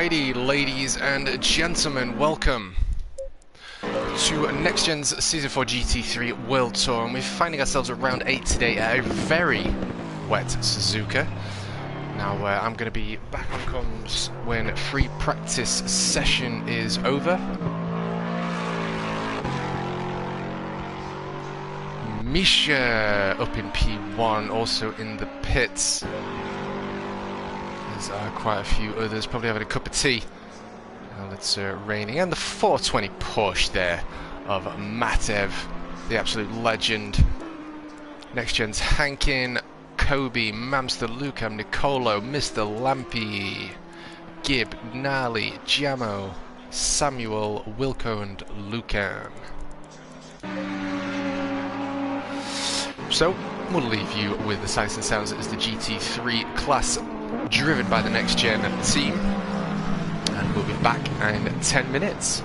Alrighty, ladies and gentlemen, welcome to NXTGEN's Season 4 GT3 World Tour, and we're finding ourselves at round 8 today at a very wet Suzuka. Now, I'm going to be back on comms when free practice session is over. Misha up in P1, also in the pits. There's quite a few others, probably having a cup of tea. Well, it's raining, and the 420 Porsche there of Matev, the absolute legend. NXTGEN's Hankin, Kobe, Mamster, Lukam, Nicolo, Mr. Lampy, Gib, Gnarly, Jamo, Samuel, Wilco, and Lucan. So, we'll leave you with the sights and sounds as the GT3 class driven by the NXTGEN team. And we'll be back in 10 minutes.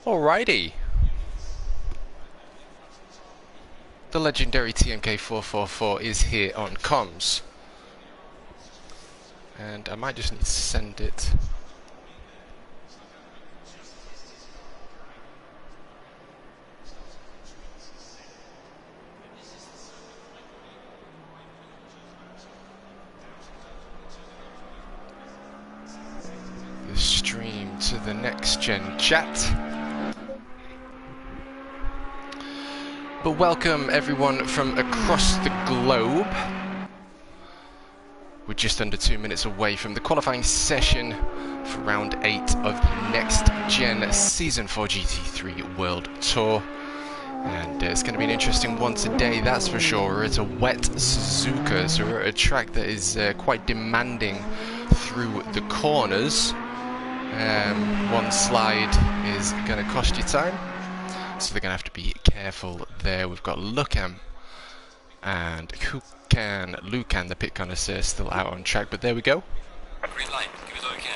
Alrighty. The legendary TMK444 is here on comms. And I might just need to send it. the NXTGEN chat. But welcome everyone from across the globe. We're just under 2 minutes away from the qualifying session for round 8 of the NXTGEN Season 4 GT3 World Tour. And it's going to be an interesting one today, that's for sure. We're at a wet Suzuka, so we're at a track that is quite demanding through the corners. One slide is going to cost you time, so they're going to have to be careful there. We've got Lucan and Lucan, the pit connoisseur, still out on track, but there we go. Green light, give us all you can.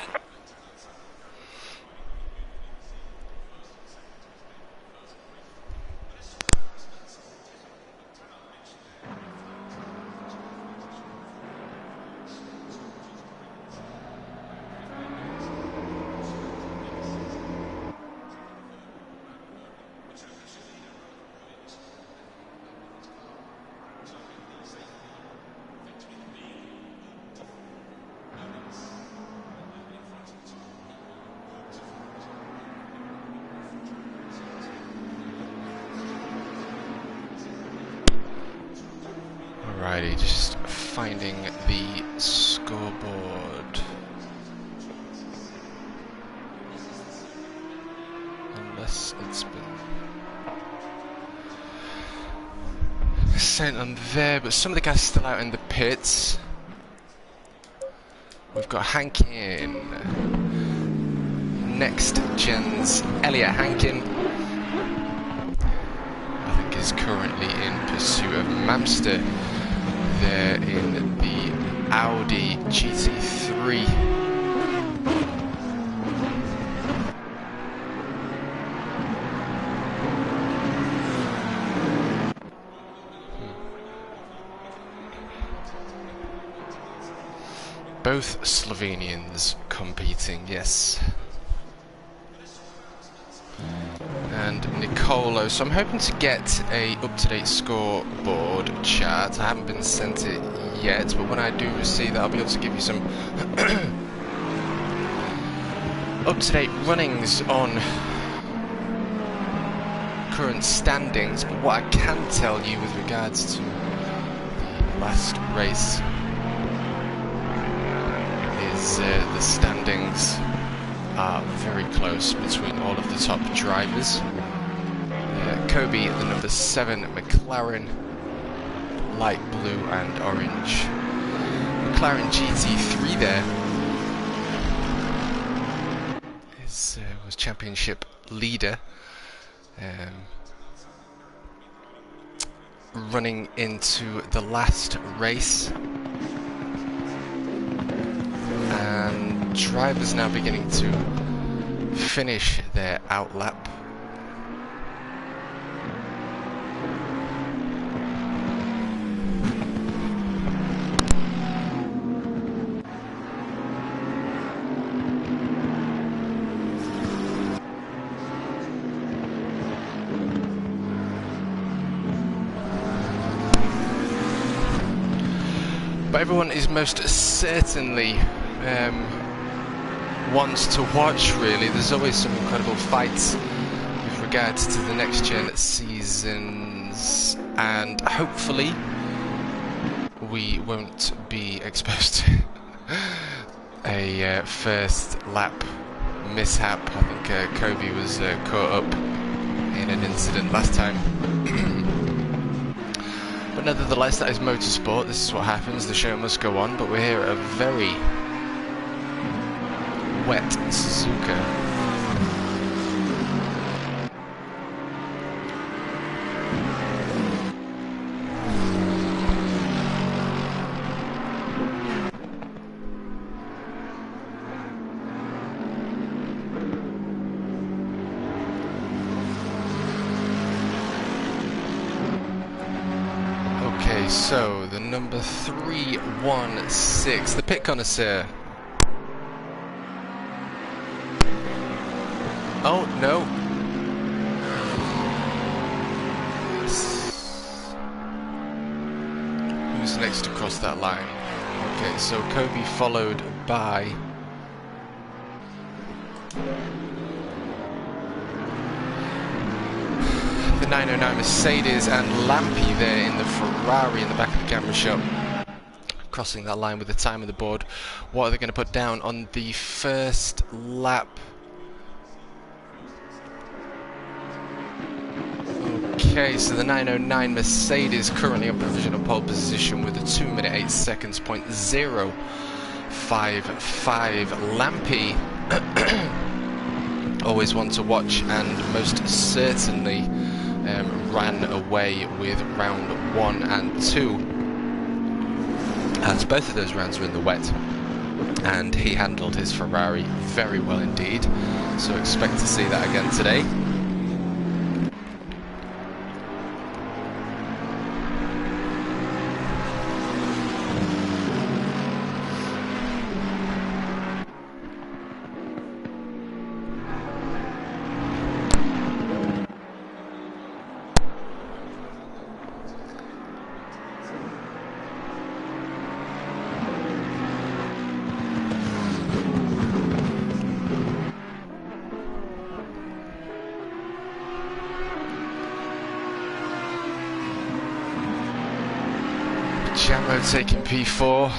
Alrighty, just finding the scoreboard. Unless it's been sent on there, but some of the guys still out in the pits. We've got Hankin, NXTGEN's Elliot Hankin, I think is currently in pursuit of Mamster. There in the Audi GT3. Both Slovenians competing, yes. And Nicolo, so I'm hoping to get a up-to-date scoreboard chart. I haven't been sent it yet, but when I do receive that, I'll be able to give you some up-to-date runnings on current standings. But what I can tell you with regards to the last race is the standings are very close between all of the top drivers. Kobe, the number 7 McLaren, light blue and orange McLaren GT3 there was championship leader, running into the last race, and drivers now beginning to finish their outlap. But everyone is most certainly wants to watch, really. There's always some incredible fights with regards to the NXTGEN seasons, and hopefully we won't be exposed to a first lap mishap. I think Kobe was caught up in an incident last time. But nevertheless, that is motorsport. This is what happens. The show must go on. But we're here at a very wet Suzuka. Okay, so the number 316, the pit connoisseur. Oh, no. Who's next to cross that line? Okay, so Kobe followed by The 909 Mercedes and Lampy there in the Ferrari in the back of the camera shot. Crossing that line with the time on the board. What are they going to put down on the first lap? Okay, so the 909 Mercedes currently on provisional pole position with a 2 minute 8 seconds .055. Lampy, always one to watch, and most certainly ran away with round 1 and 2. As both of those rounds were in the wet, and he handled his Ferrari very well indeed. So expect to see that again today. Jamo taking P4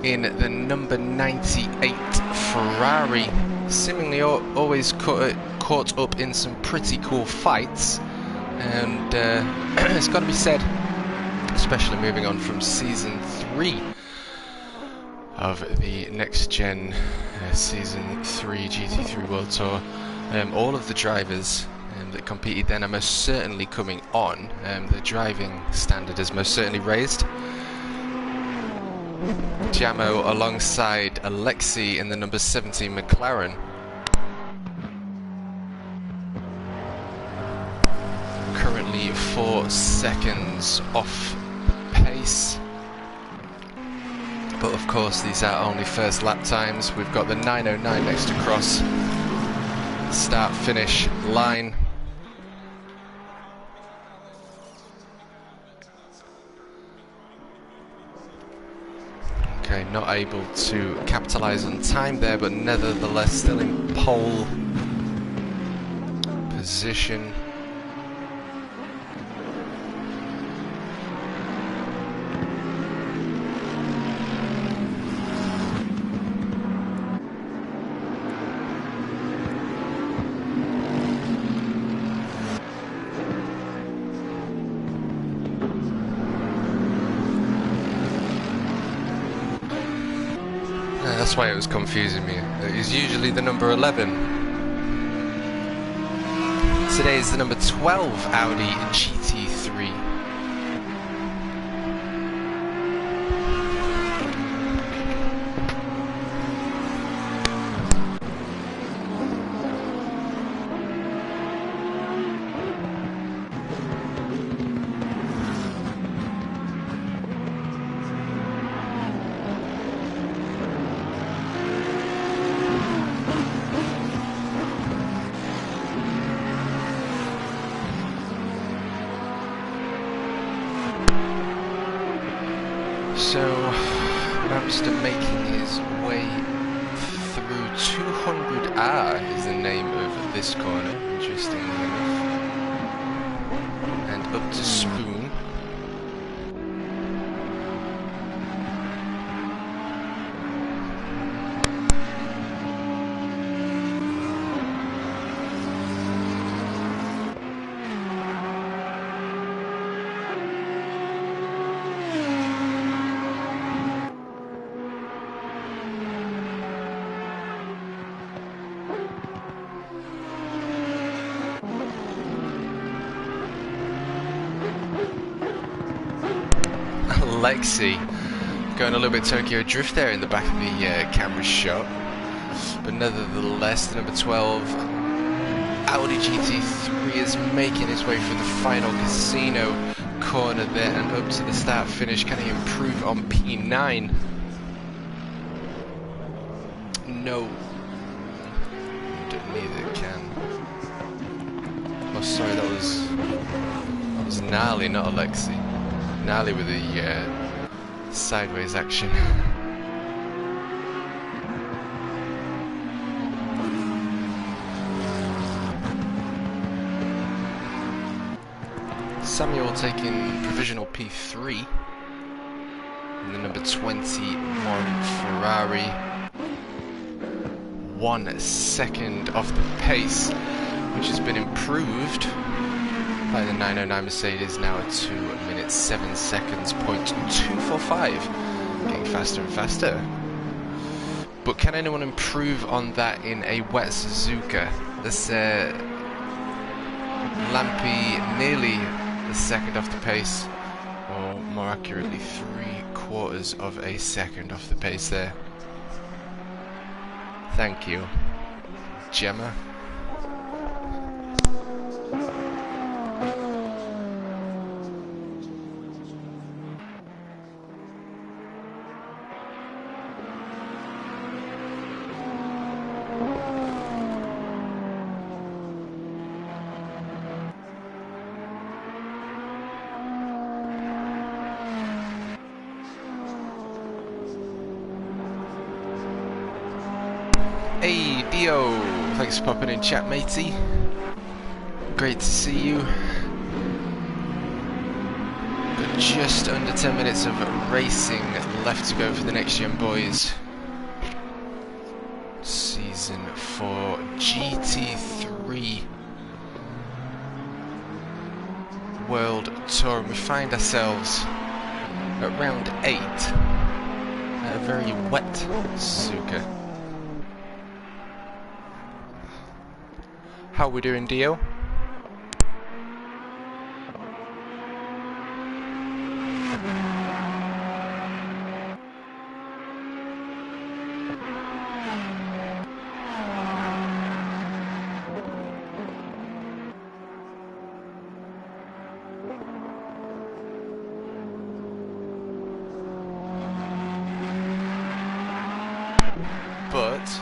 in the number 98 Ferrari, seemingly always caught up in some pretty cool fights, and it's got to be said, especially moving on from Season 3 of the Next Gen Season 3 GT3 World Tour, all of the drivers that competed then are most certainly coming on. The driving standard is most certainly raised. Jamo alongside Alexei in the number 17 McLaren. Currently 4 seconds off pace. But of course these are only first lap times. We've got the 909 next to cross. Start finish line. Okay, not able to capitalise on time there, but nevertheless still in pole position. That's why it was confusing me. It is usually the number 11. Today is the number 12 Audi GT3. So, Ramster making his way through 200R is the name of this corner, interestingly enough. And up to Spoon. Alexei going a little bit Tokyo Drift there in the back of the camera shot, but nevertheless the number 12 Audi GT3 is making his way through the final casino corner there and up to the start finish. Can he improve on P9? No, neither can. Oh sorry, that was Gnarly, not Alexei. Gnarly with the sideways action. Samuel taking provisional P3. And the number 21 Ferrari, 1 second off the pace, which has been improved by the 909 Mercedes, now at 2 minutes 7 seconds, .245, getting faster and faster. But can anyone improve on that in a wet Suzuka? This Lampi nearly a second off the pace, or more accurately 3/4 of a second off the pace there. Thank you, Gemma. Hey Dio, thanks for popping in chat, matey. Great to see you. Got just under 10 minutes of racing left to go for the NXTGEN boys. Season 4 GT3 World Tour, and we find ourselves at round 8 at a very wet Suzuka. How we doing, Dio? But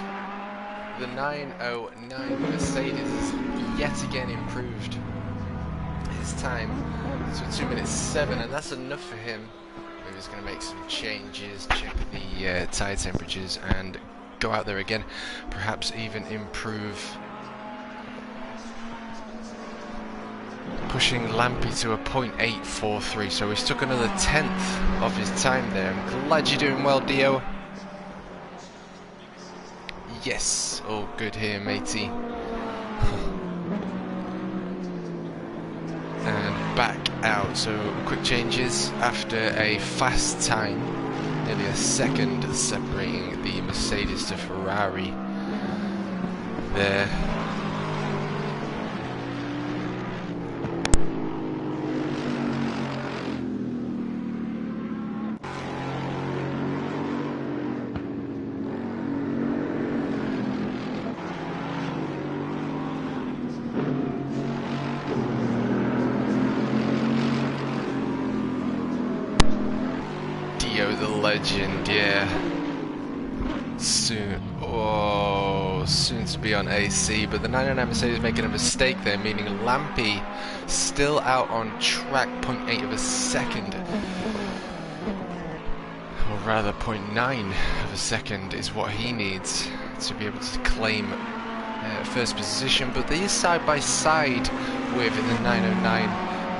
the 909 Mercedes has yet again improved his time to 2 minutes 7, and that's enough for him. Maybe he's going to make some changes, check the tyre temperatures, and go out there again, perhaps even improve, pushing Lampi to a .843. So he's took another 10th of his time there. I'm glad you're doing well, Dio. Yes, all good here, matey. And back out. So quick changes after a fast time, nearly a second separating the Mercedes to Ferrari there. The legend, yeah. Soon to be on AC, but the 909 Mercedes making a mistake there, meaning Lampi still out on track, 0.8 of a second, or rather 0.9 of a second is what he needs to be able to claim first position. But they is side by side with the 909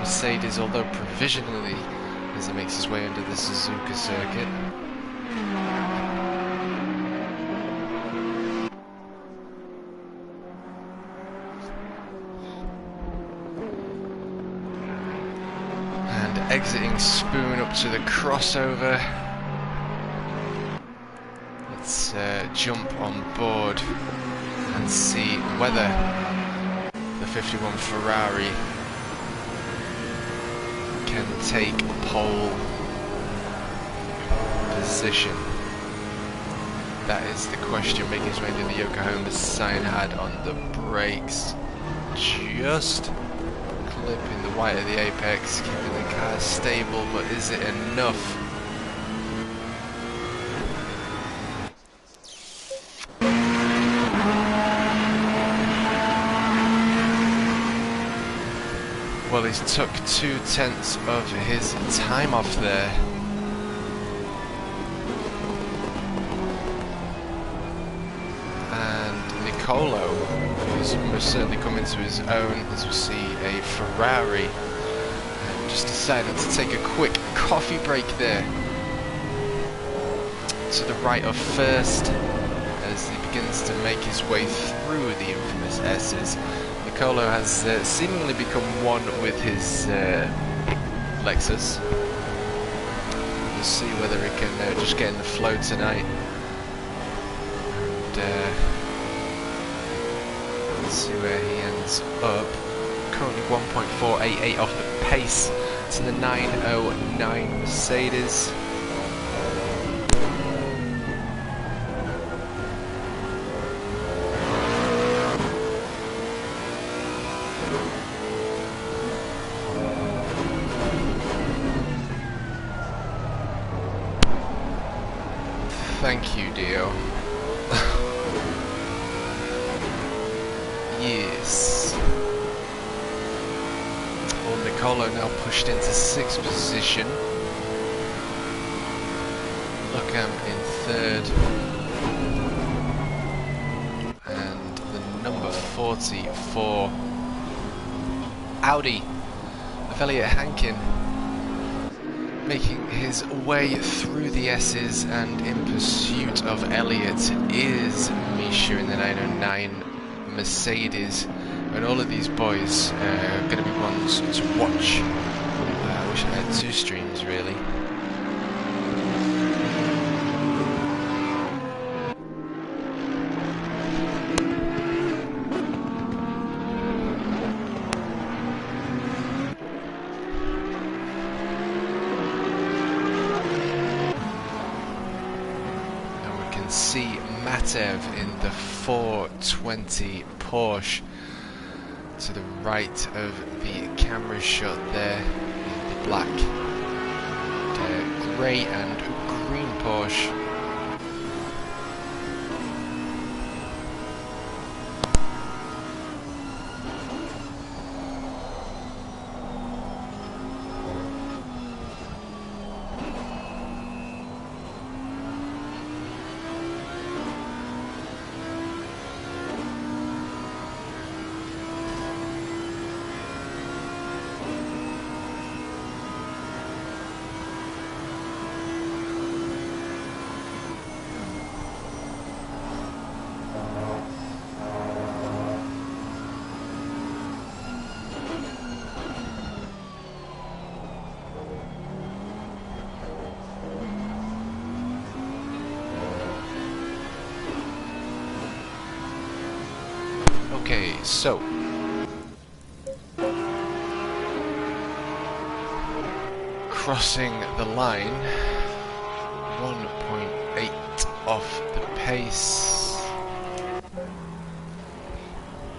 Mercedes, although provisionally, as he makes his way under the Suzuka circuit. And exiting Spoon up to the crossover. Let's jump on board and see whether the 51 Ferrari can take pole position. That is the question, making his way to the Yokohama sign had on the brakes, just clipping the white of the apex, keeping the car stable, but is it enough? Well, he's took 2/10 of his time off there. And Nicolo, who's most certainly coming to his own, as we see a Ferrari just decided to take a quick coffee break there. To the right of first, as he begins to make his way through the infamous S's. Nicolo has seemingly become one with his Lexus. We'll see whether he can just get in the flow tonight. And let's see where he ends up. Currently 1.488 off the pace to the 909 Mercedes. Thank you, Dio. Yes. Well, Nicolo now pushed into 6th position. Luckham in 3rd. And the number 40 for Audi of Elliot Hankin, making his way through the S's, and in pursuit of Elliot is Misha in the 909 Mercedes. And all of these boys are going to be ones to watch. I wish I had 2 streams, really. See Matev in the 420 Porsche to the right of the camera shot there in the black, grey and green Porsche. Okay, so crossing the line, 1.8 off the pace.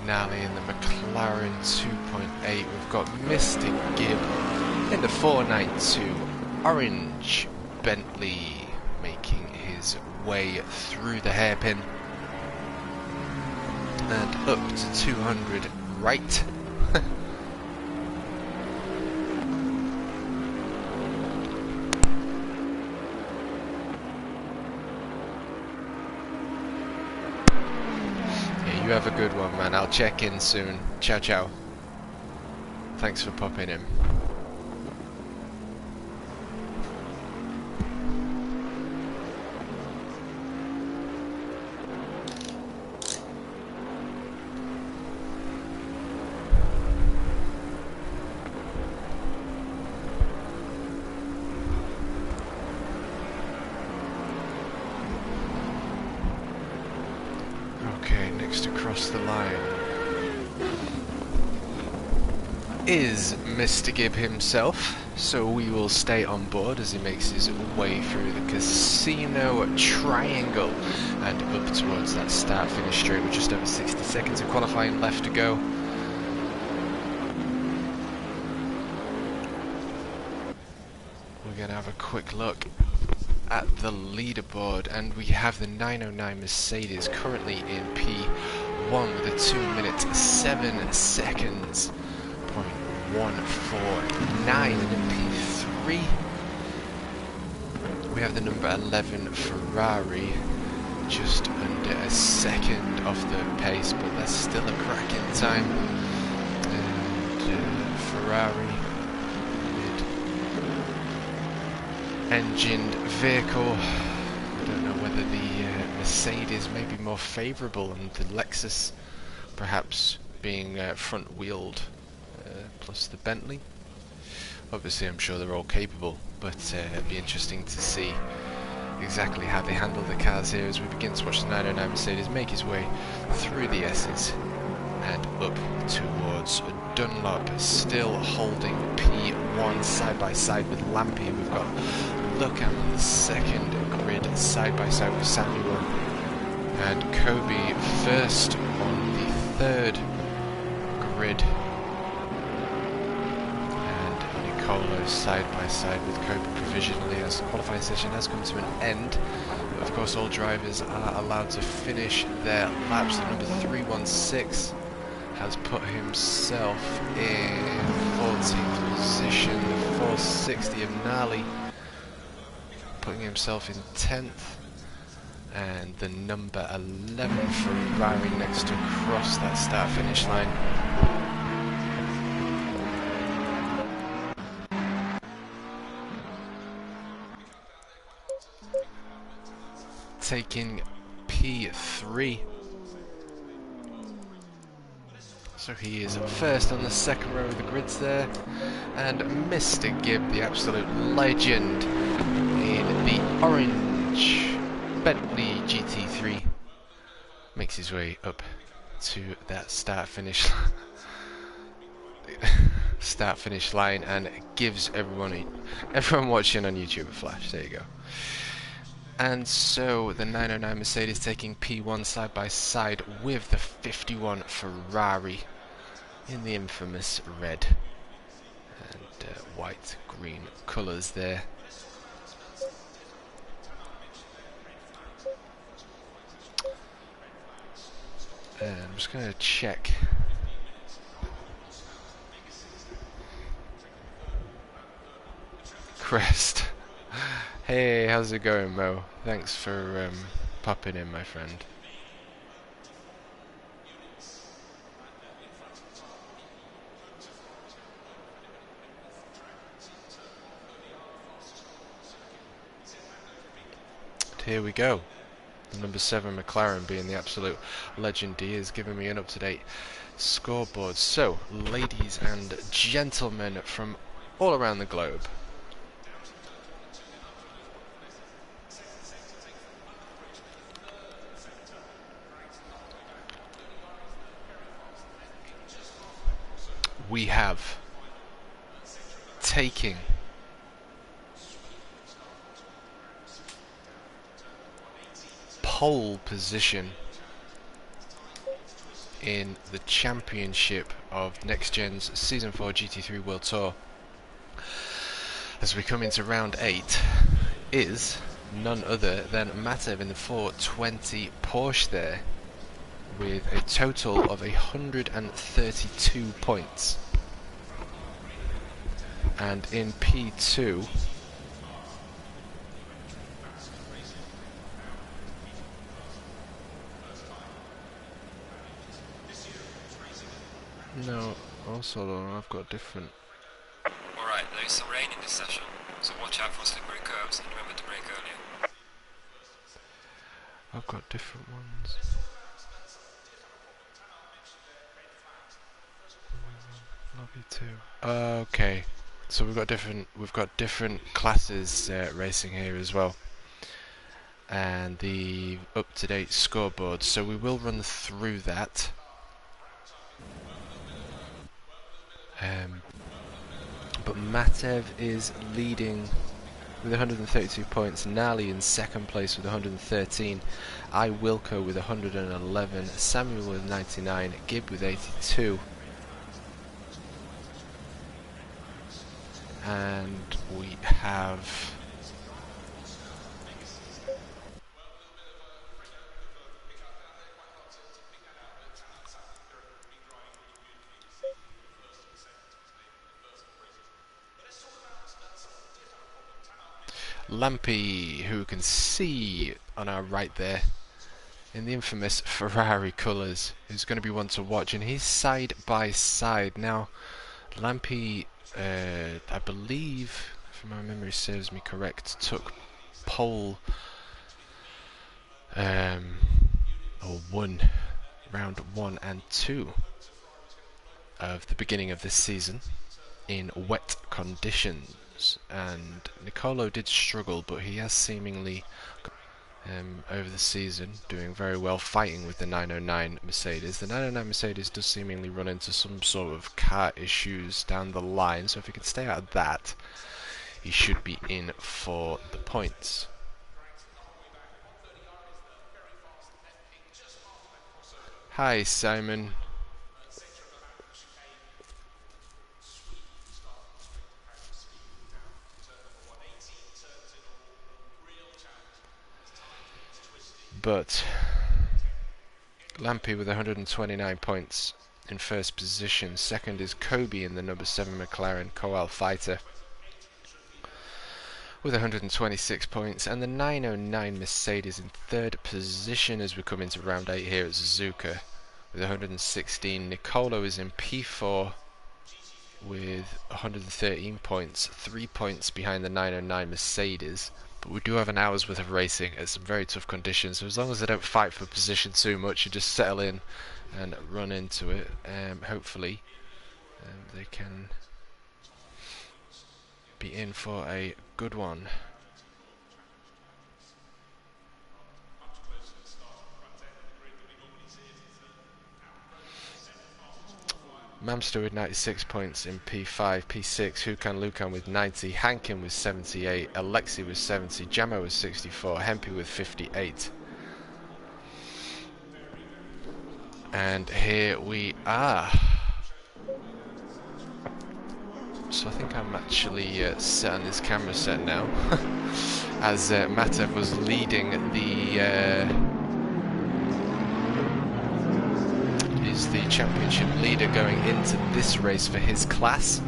Nally in the McLaren 2.8. We've got Mystic Gibb in the 492 orange Bentley, making his way through the hairpin and up to 200 right. Yeah, you have a good one, man. I'll check in soon. Ciao, ciao. Thanks for popping in. Across the line is Mr. Gibb himself, so we will stay on board as he makes his way through the casino triangle and up towards that start-finish straight with just over 60 seconds of qualifying left to go. We're going to have a quick look at the leaderboard, and we have the 909 Mercedes currently in P1 with a 2 minute 7 seconds .149, and in P3 we have the number 11 Ferrari just under a second off the pace, but that's still a cracking time. And Ferrari engined vehicle. I don't know whether the Mercedes may be more favourable and the Lexus perhaps being front-wheeled, plus the Bentley. Obviously I'm sure they're all capable, but it'd be interesting to see exactly how they handle the cars here as we begin to watch the 909 Mercedes make his way through the S's and up towards Dunlop, still holding P1 side by side with Lampy. We've got Luckham on the second grid side by side with Samuel, and Kobe first on the third grid, and Nicolo side by side with Kobe provisionally as the qualifying session has come to an end. Of course, all drivers are allowed to finish their laps. The number 316 has put himself in 14th position. The 460 of Nali putting himself in 10th. And the number 11 Ferrari next to cross that start-finish line. Taking P3. So he is first on the second row of the grids there. And Mr. Gibb, the absolute legend in the orange Bentley GT3, makes his way up to that start-finish line and gives everyone watching on YouTube a flash. There you go. And so the 909 Mercedes taking P1 side by side with the 51 Ferrari in the infamous red and white-green colours there. And I'm just going to check. Crest. Hey, how's it going, Mo? Thanks for popping in, my friend. And here we go. The number 7 McLaren being the absolute legend he is, giving me an up-to-date scoreboard. So, ladies and gentlemen from all around the globe, we have taking pole position in the championship of NXTGEN's Season 4 GT3 World Tour as we come into round 8 is none other than Matev in the 420 Porsche there, with a total of 132 points. And in P2 no, also I've got different. Alright, there is some rain in this session, so watch out for slippery curves and remember to brake earlier. I've got different ones. Lobby 2. Okay, so we've got different classes racing here as well, and the up-to-date scoreboard. So we will run through that. But Matev is leading with 132 points. Nali in second place with 113. Wilco with 111. Samuel with 99. Gibb with 82. And we have Lampy, who we can see on our right there in the infamous Ferrari colours, who's going to be one to watch, and he's side by side. Now Lampy, I believe, if my memory serves me correct, took pole or won round 1 and 2 of the beginning of this season in wet conditions, and Nicolo did struggle, but he has seemingly over the season doing very well, fighting with the 909 Mercedes. The 909 Mercedes does seemingly run into some sort of car issues down the line, so if he can stay out of that, he should be in for the points. Hi Simon. But Lampy with 129 points in first position. Second is Kobe in the number 7 McLaren Coal Fighter with 126 points, and the 909 Mercedes in third position as we come into round 8 here at Suzuka with 116. Nicolo is in P4 with 113 points, 3 points behind the 909 Mercedes. But we do have an hour's worth of racing at some very tough conditions, so as long as they don't fight for position too much, you just settle in and run into it. Hopefully they can be in for a good one. Mamster with 96 points in P5, P6, Hukan Lukan with 90, Hankin with 78, Alexi with 70, Jamo with 64, Hempy with 58. And here we are. So I think I'm actually set on this camera set now, as Matev was leading is the championship leader going into this race for his class,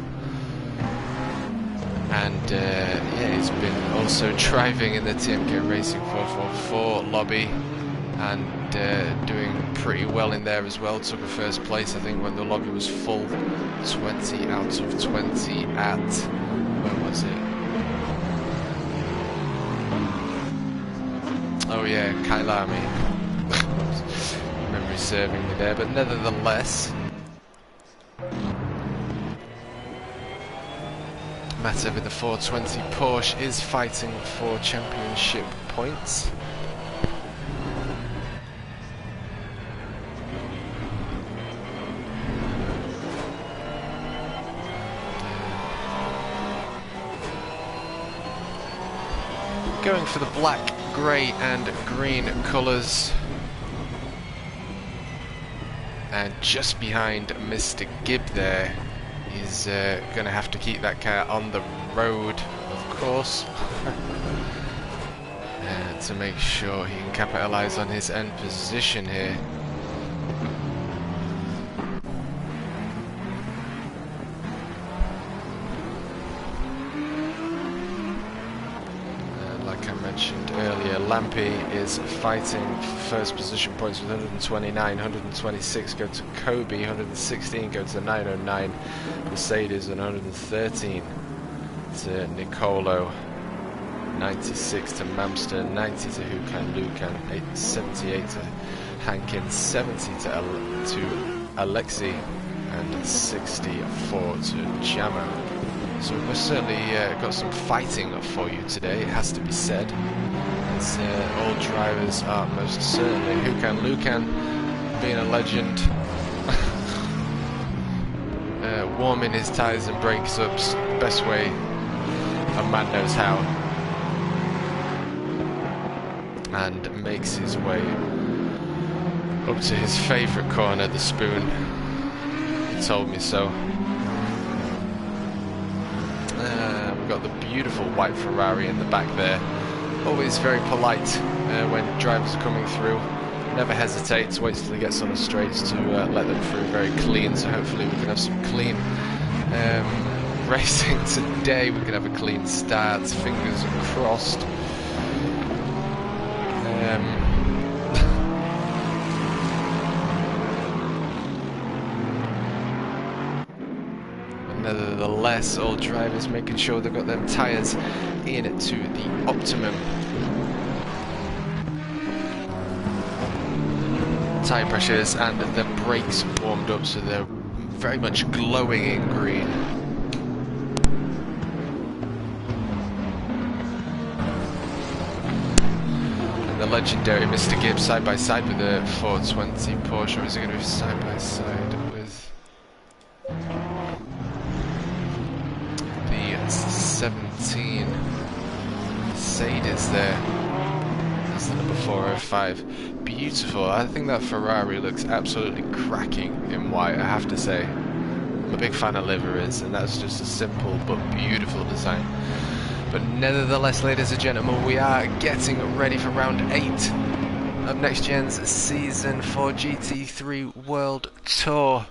and yeah, he's been also driving in the TMK Racing 444 lobby and doing pretty well in there as well. Took a first place, I think, when the lobby was full. 20 out of 20 at, where was it? Oh yeah, Kailami. Memory serving me there, but nevertheless, Matev with the 420 Porsche is fighting for championship points. Going for the black, grey and green colours. And just behind Mr. Gibb there, he's going to have to keep that car on the road, of course, to make sure he can capitalise on his end position here. Like I mentioned earlier, Lampy is fighting for first position points with 129, 126 go to Kobe, 116 go to the 909 Mercedes, and 113 to Nicolo, 96 to Mamster, 90 to Hukan Lukan, 78 to Hankin, 70 to Alexi, and 64 to Jamo. So we've certainly got some fighting for you today, it has to be said, as all drivers are most certainly. Hukan Lukan being a legend, warming his tyres and brakes up best way a man knows how, and makes his way up to his favourite corner, the Spoon. He told me so. We've got the beautiful white Ferrari in the back there. Always very polite when drivers are coming through. Never hesitates, waits till he gets on the straights to let them through very clean. So hopefully we can have some clean racing today. We can have a clean start, fingers crossed. nevertheless, all drivers making sure they've got them tyres in to the optimum. Tyre pressures and the brakes warmed up, so they're very much glowing in green. And the legendary Mr. Gibbs side by side with the 420 Porsche. Is it going to be side by side with the 17 Mercedes there? That's the number 405. Beautiful. I think that Ferrari looks absolutely cracking in white, I have to say. I'm a big fan of liveries, and that's just a simple but beautiful design. But nevertheless, ladies and gentlemen, we are getting ready for round 8 of NXTGEN's Season 4 GT3 World Tour.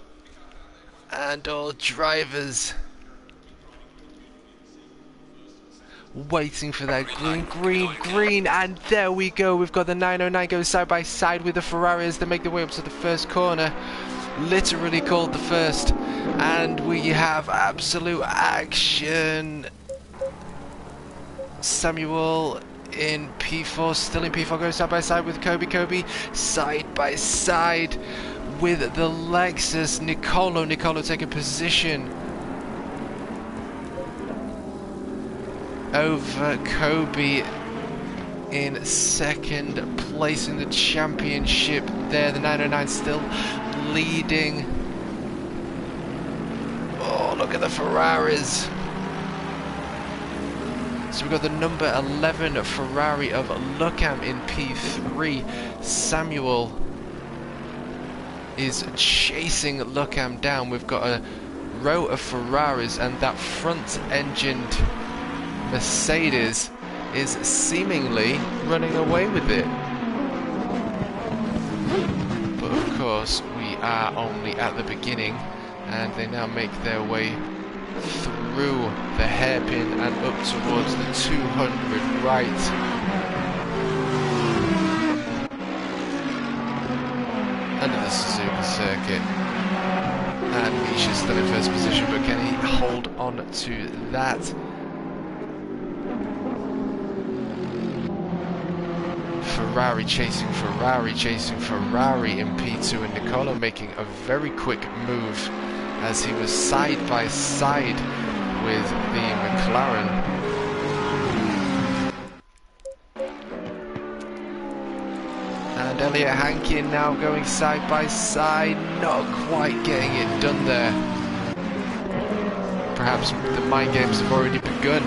And all drivers waiting for that green, and there we go. We've got the 909 going side by side with the Ferrari as they make their way up to the first corner, literally called the first, and we have absolute action. Samuel in P4, still in P4, going side by side with Kobe side by side with the Lexus. Nicolo taking position over Kobe in second place in the championship there. The 909 still leading. Oh, look at the Ferraris. So we've got the number 11 Ferrari of Luckham in P3. Samuel is chasing Luckham down. We've got a row of Ferraris, and that front-engined Mercedes is seemingly running away with it. But of course, we are only at the beginning, and they now make their way through the hairpin and up towards the 200 right. Under the Suzuka circuit. And Misha's still in first position, but can he hold on to that? Ferrari chasing Ferrari in P2, and Nicolo making a very quick move as he was side by side with the McLaren. And Elliot Hankin now going side by side, not quite getting it done there. Perhaps the mind games have already begun,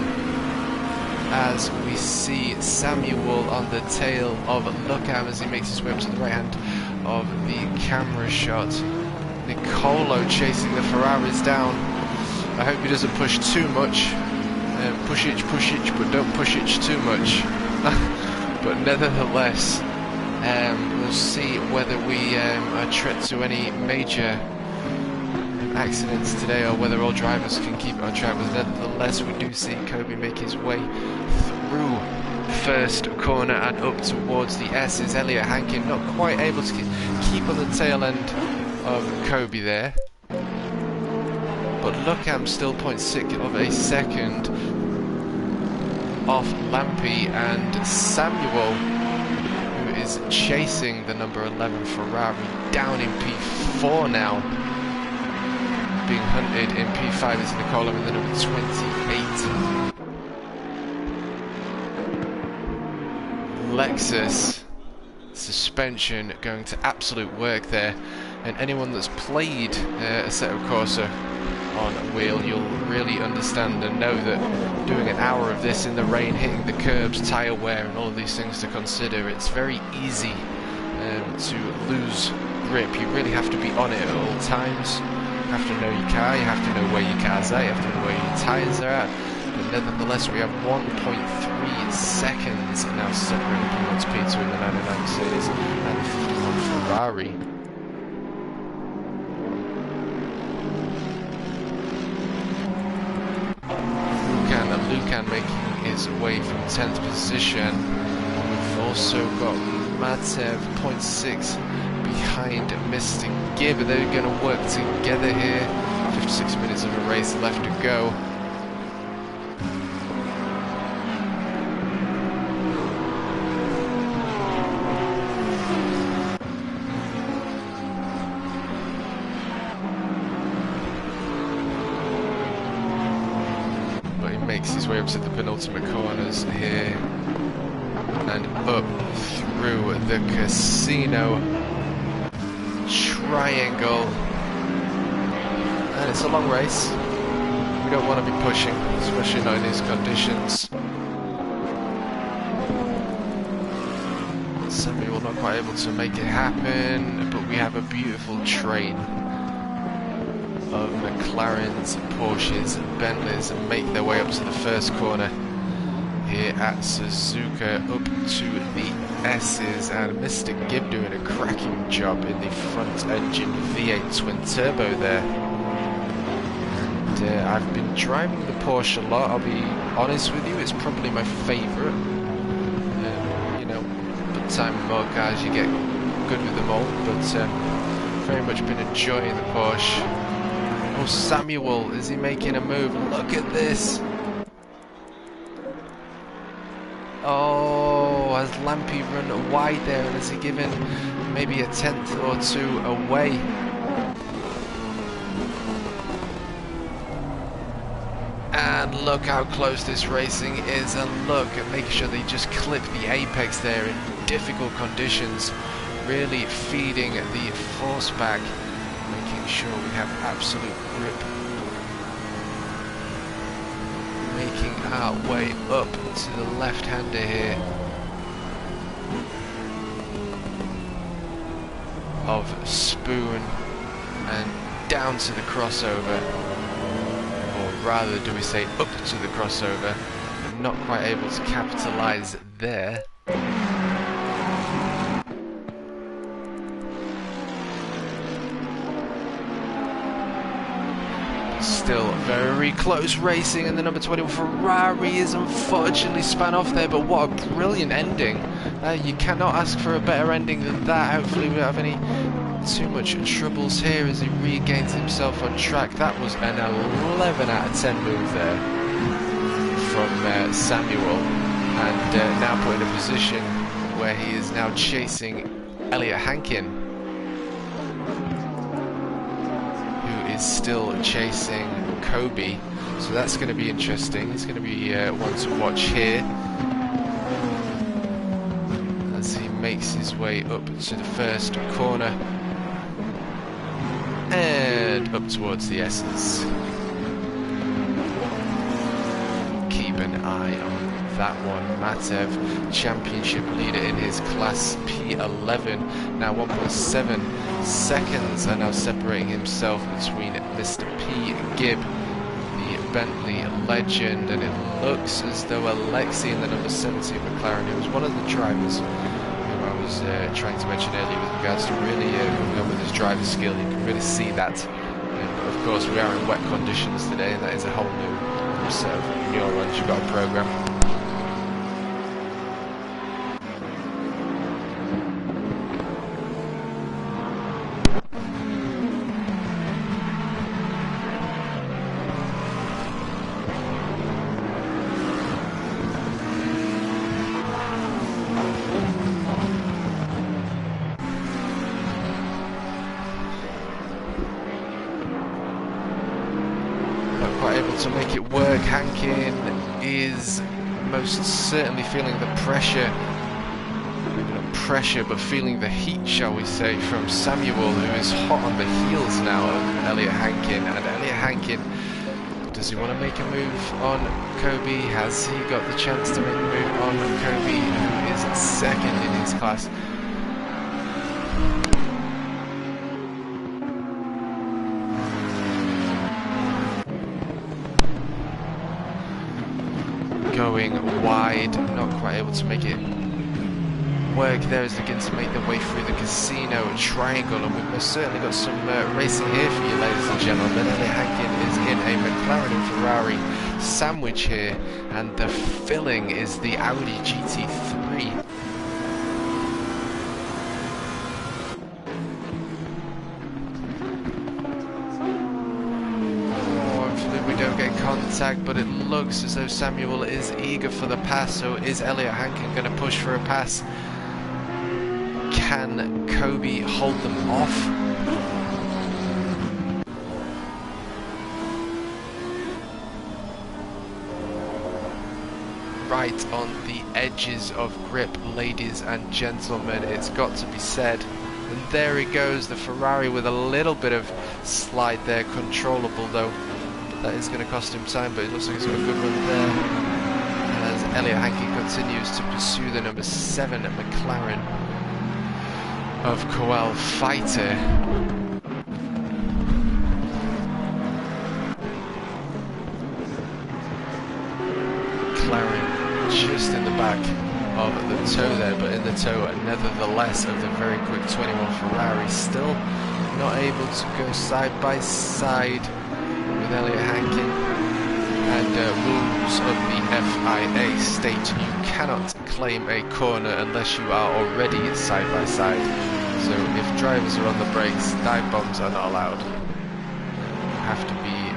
as we see Samuel on the tail of Luckham as he makes his way up to the right hand of the camera shot. Nicolo chasing the Ferraris down. I hope he doesn't push too much. Push it, but don't push it too much. But nevertheless, we'll see whether we are treated to any major accidents today, or whether all drivers can keep it on track. But nevertheless, we do see Kobe make his way through first corner and up towards the S's. Elliot Hankin not quite able to keep on the tail end of Kobe there, but Luckham still 0.6 of a second off Lampe, and Samuel, who is chasing the number 11 Ferrari, down in P4 now. Being hunted in P5 is Nicolo in the number 28. Lexus suspension going to absolute work there, and anyone that's played a set of Corsa on wheel, you'll really understand and know that doing an hour of this in the rain, hitting the curbs, tyre wear and all of these things to consider, it's very easy to lose grip. You really have to be on it at all times. You have to know your car, you have to know where your car's at, you have to know where your tyres are at. But nevertheless, we have 1.3 seconds now separating P1 to P2 in the 909 Mercedes and P1 Ferrari. Lucan making his way from 10th position. We've also got Matev 0.6 behind Mr. Gibb. They're going to work together here 56 minutes of a race left to go. But he makes his way up to the penultimate corners here and up through the casino triangle. And it's a long race. We don't want to be pushing, especially not in these conditions. Samuel not quite able to make it happen, but we have a beautiful train of McLarens, Porsches and Bentleys and make their way up to the first corner here at Suzuka, up to the S's, and Mr. Gibb doing a cracking job in the front engine V8 twin turbo there. And I've been driving the Porsche a lot, I'll be honest with you, it's probably my favourite. You know, but time and more cars you get good with them all, but very much been enjoying the Porsche. Oh, Samuel, is he making a move? Look at this! Oh, has Lampy run wide there, and has he given maybe a tenth or two away? And look how close this racing is, and look at making sure they just clip the apex there in difficult conditions, really feeding the force back, making sure we have absolute grip. Making our way up to the left-hander here of Spoon and down to the crossover, or rather do we say up to the crossover, and not quite able to capitalise there. Still very close racing, and the number 21 Ferrari is unfortunately spun off there, but what a brilliant ending. You cannot ask for a better ending than that. Hopefully we don't have any too much troubles here as he regains himself on track. That was an 11 out of 10 move there from Samuel, and now put in a position where he is now chasing Elliot Hankin, still chasing Kobe, so that's going to be interesting. It's going to be one to watch here as he makes his way up to the first corner and up towards the S's. Keep an eye on that one. Matev, championship leader in his class P11, now 1.7 seconds are now separating himself between Mr. P. Gibb, the Bentley legend, and it looks as though Alexi in the number 70 McLaren, who was one of the drivers who I was trying to mention earlier with regards to really coming up with his driver skill. You can really see that. But of course we are in wet conditions today, and that is a whole new set of neurons you've got to program. To make it work, Hankin is most certainly feeling the pressure, maybe not pressure, but feeling the heat, shall we say, from Samuel, who is hot on the heels now of Elliot Hankin. And Elliot Hankin, does he want to make a move on Kobe? Has he got the chance to make a move on Kobe, who is second in his class? Going wide, not quite able to make it work there as they begin to make their way through the casino triangle, and we've most certainly got some racing here for you, ladies and gentlemen. Elliot Hankin is in a McLaren and Ferrari sandwich here, and the filling is the Audi GT3. don't get contact, but it looks as though Samuel is eager for the pass. So is Elliot Hankin going to push for a pass? Can Kobe hold them off? Right on the edges of grip, ladies and gentlemen, it's got to be said. And there he goes, the Ferrari with a little bit of slide there, controllable though. But that is going to cost him time, but it looks like he's got a good run there. As Elliot Hankin continues to pursue the number 7 McLaren of Coel Fighter. McLaren just in the back of the toe there, but in the toe nevertheless of the very quick 21 Ferrari, still not able to go side by side with Elliot Hankin. And rules of the FIA state you cannot claim a corner unless you are already side by side. So if drivers are on the brakes, dive bombs are not allowed. You have to be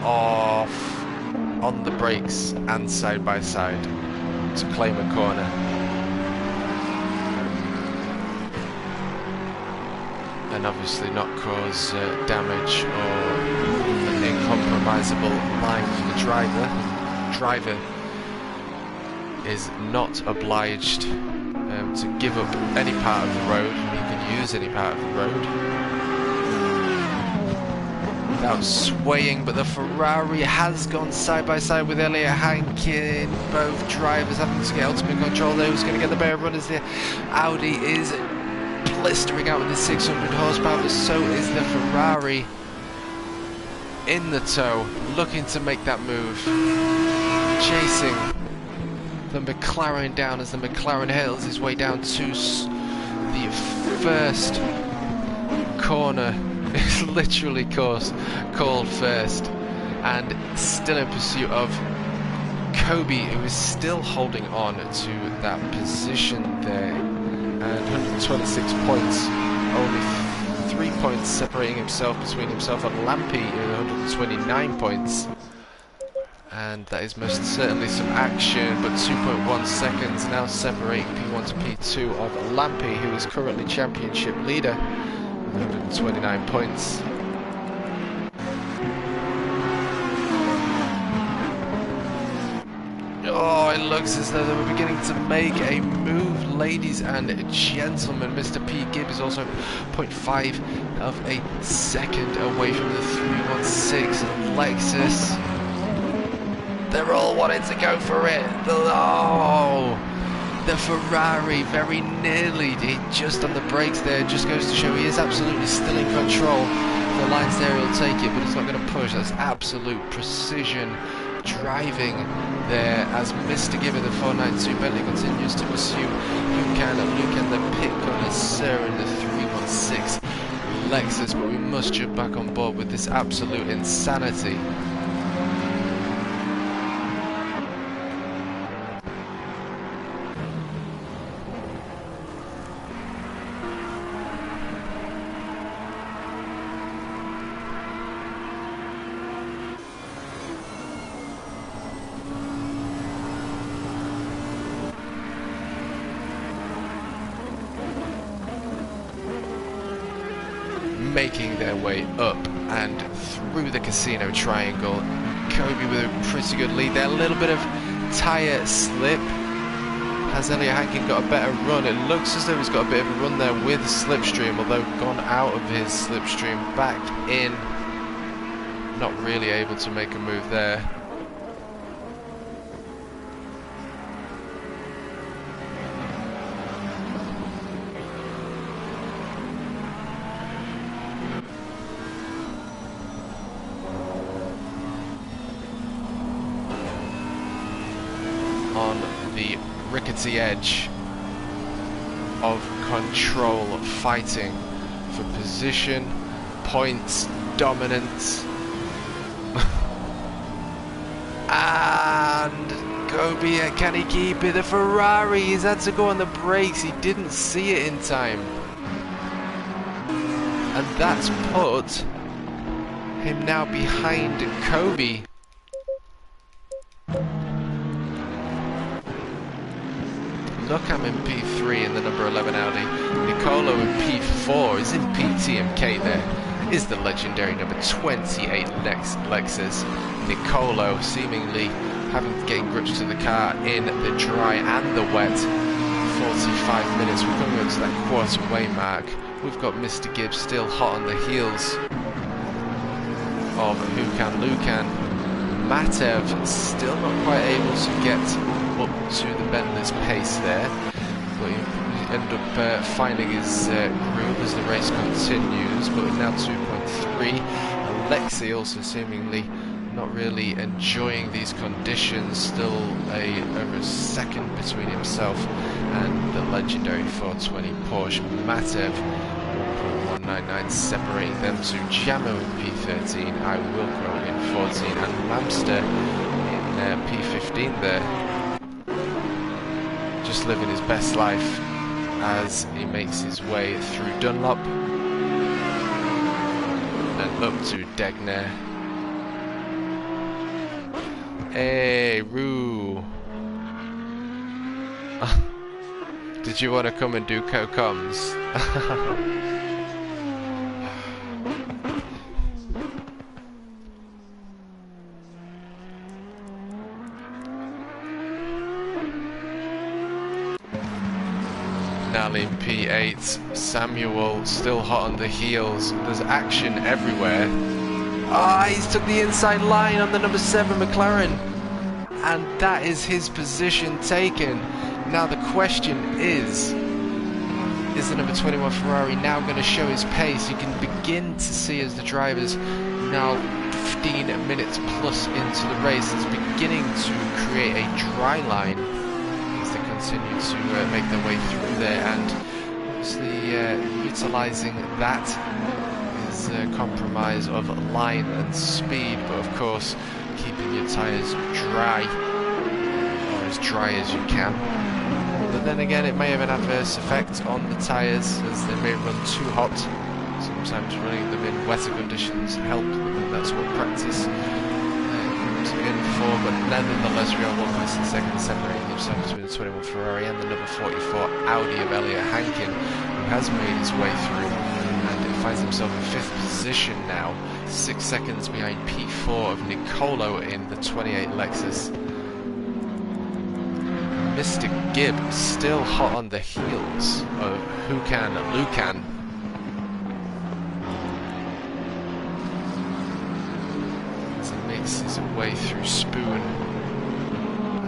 off on the brakes and side by side to claim a corner. And obviously not cause damage or an incompromisable line for the driver. Driver is not obliged to give up any part of the road. He can use any part of the road without swaying, but the Ferrari has gone side by side with Elliot Hankin. Both drivers having to get ultimate control there. Who's going to get the better runners there? Audi is blistering out with the 600 horsepower, but so is the Ferrari in the tow, looking to make that move. Chasing the McLaren down as the McLaren hails his way down to the first corner. It's literally called first, and still in pursuit of Kobe, who is still holding on to that position there, and 126 points, only 3 points separating himself between himself and Lampe with 129 points. And that is most certainly some action, but 2.1 seconds now separate P1 to P2 of Lampe, who is currently championship leader. 129 points. Oh, it looks as though they were beginning to make a move, ladies and gentlemen. Mr. P. Gibb is also 0.5 of a second away from the 316 Lexus. They're all wanting to go for it. Oh! The Ferrari very nearly just on the brakes there. Just goes to show he is absolutely still in control. If the line's there, he'll take it, but he's not going to push. That's absolute precision driving there as Mr. Gibber, the 492 Bentley, continues to pursue Lucan and the pit connoisseur in the 316 Lexus. But we must jump back on board with this absolute insanity. Making their way up and through the casino triangle. Kobe with a pretty good lead there. A little bit of tyre slip. Has Elliot Hankin got a better run? It looks as though he's got a bit of a run there with slipstream, although gone out of his slipstream, back in. Not really able to make a move there. On the rickety edge of control, fighting for position, points, dominance. And Kobe, can he keep it? The Ferrari, he's had to go on the brakes, he didn't see it in time. And that's put him now behind Kobe. Luckham in P3 in the number 11 Audi. Nicolo in P4 is in TMK. There is the legendary number 28 Lexus. Nicolo seemingly having to get grips to the car in the dry and the wet. 45 minutes, we're coming up to that quarter way mark. We've got Mr. Gibbs still hot on the heels of Lukan. Matev still not quite able to get up to the Bentley's pace there, but he ended up finding his groove as the race continues, but now 2.3. Alexei also seemingly not really enjoying these conditions, still over a second between himself and the legendary 420 Porsche. Matev 1.199 separating them to Jamo in P13, Iwilco in 14 and Lamster in P15 there. Just living his best life as he makes his way through Dunlop and up to Degner. Hey, Roo. Did you want to come and do co-coms? Nally in P8. Samuel still hot on the heels. There's action everywhere. Ah, he's took the inside line on the number 7 McLaren, and that is his position taken. Now the question is the number 21 Ferrari now going to show his pace? You can begin to see as the drivers now 15 minutes plus into the race is beginning to create a dry line as they continue to make their way through there, and obviously utilising that compromise of line and speed, but of course keeping your tyres dry, or as dry as you can. But then again, it may have an adverse effect on the tyres as they may run too hot. Sometimes running them in wetter conditions help, and that's what practice comes in for. But nonetheless, we are 1.6 seconds separating himself between the 21 Ferrari and the number 44 Audi of Elliot Hankin, who has made his way through. Finds himself in 5th position now, 6 seconds behind P4 of Nicolo in the 28 Lexus. Mr. Gibb still hot on the heels of Lukan. As he makes his way through Spoon,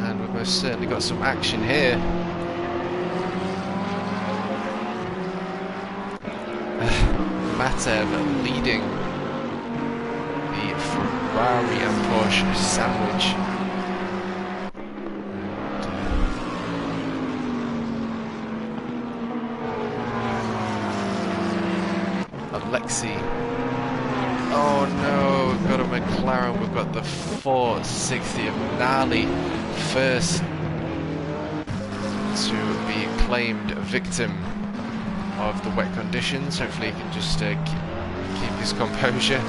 and we've most certainly got some action here. Matev leading the Ferrari and Porsche sandwich. Alexei. Oh no, we've got a McLaren, we've got the 460 of Nally, first to be claimed victim of the wet conditions. Hopefully he can just keep his composure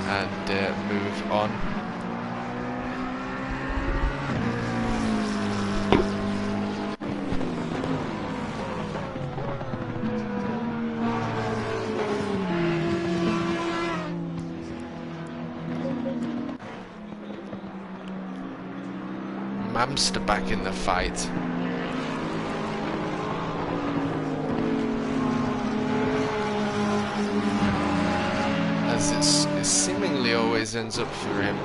and move on. Mamster back in the fight. It seemingly always ends up for him.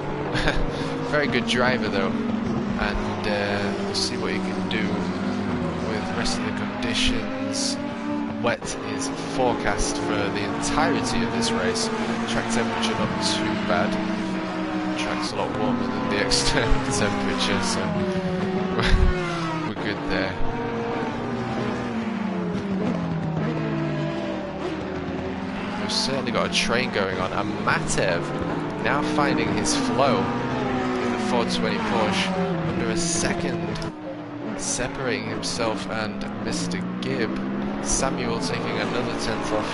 Very good driver though, and we'll see what he can do with the rest of the conditions. Wet is forecast for the entirety of this race. Track temperature not too bad. Track's a lot warmer than the external temperature, so we're good there. Certainly got a train going on, and Matev now finding his flow in the 420 Porsche under a second, separating himself and Mr. Gibb. Samuel taking another 10th off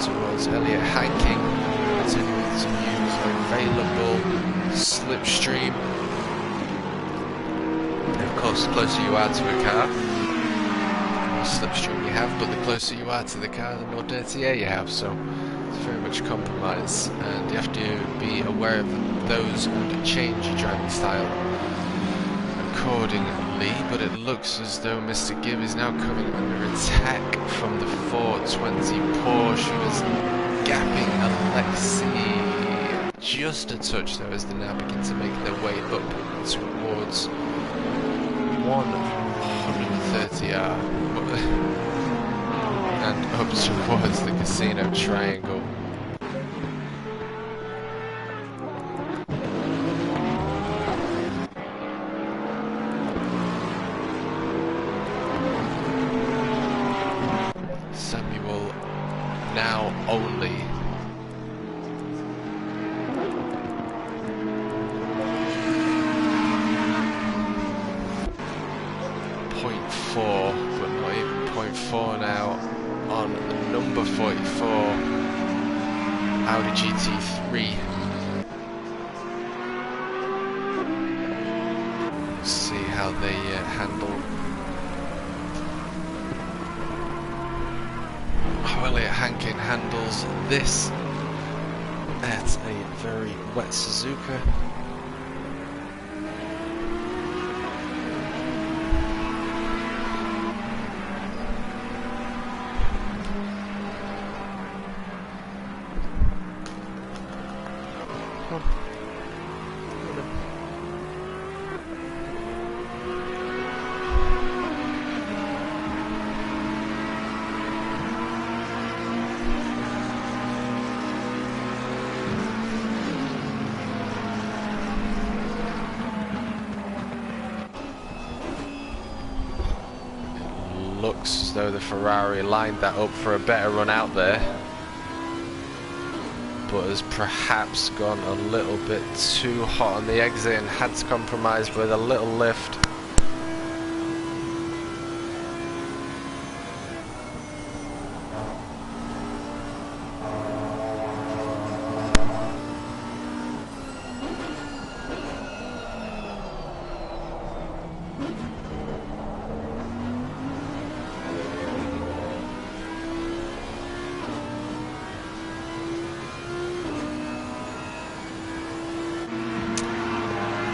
towards Elliot Hanking. continuing to use available slipstream. And of course, the closer you are to a car, the more slipstream you have, but the closer you are to the car, the more dirty air you have, so it's very much compromise, and you have to be aware of those and change your driving style accordingly. But it looks as though Mr. Gibb is now coming under attack from the 420 Porsche, who is gapping Alexei just a touch though, as they now begin to make their way up towards 130R and up towards the casino triangle. Samuel now only 0.4, but not even 0.4 now on the number 44 Audi GT3. Let's see how they handle. Elliot Hankin handles this at a very wet Suzuka. Looks as though the Ferrari lined that up for a better run out there, but has perhaps gone a little bit too hot on the exit and had to compromise with a little lift.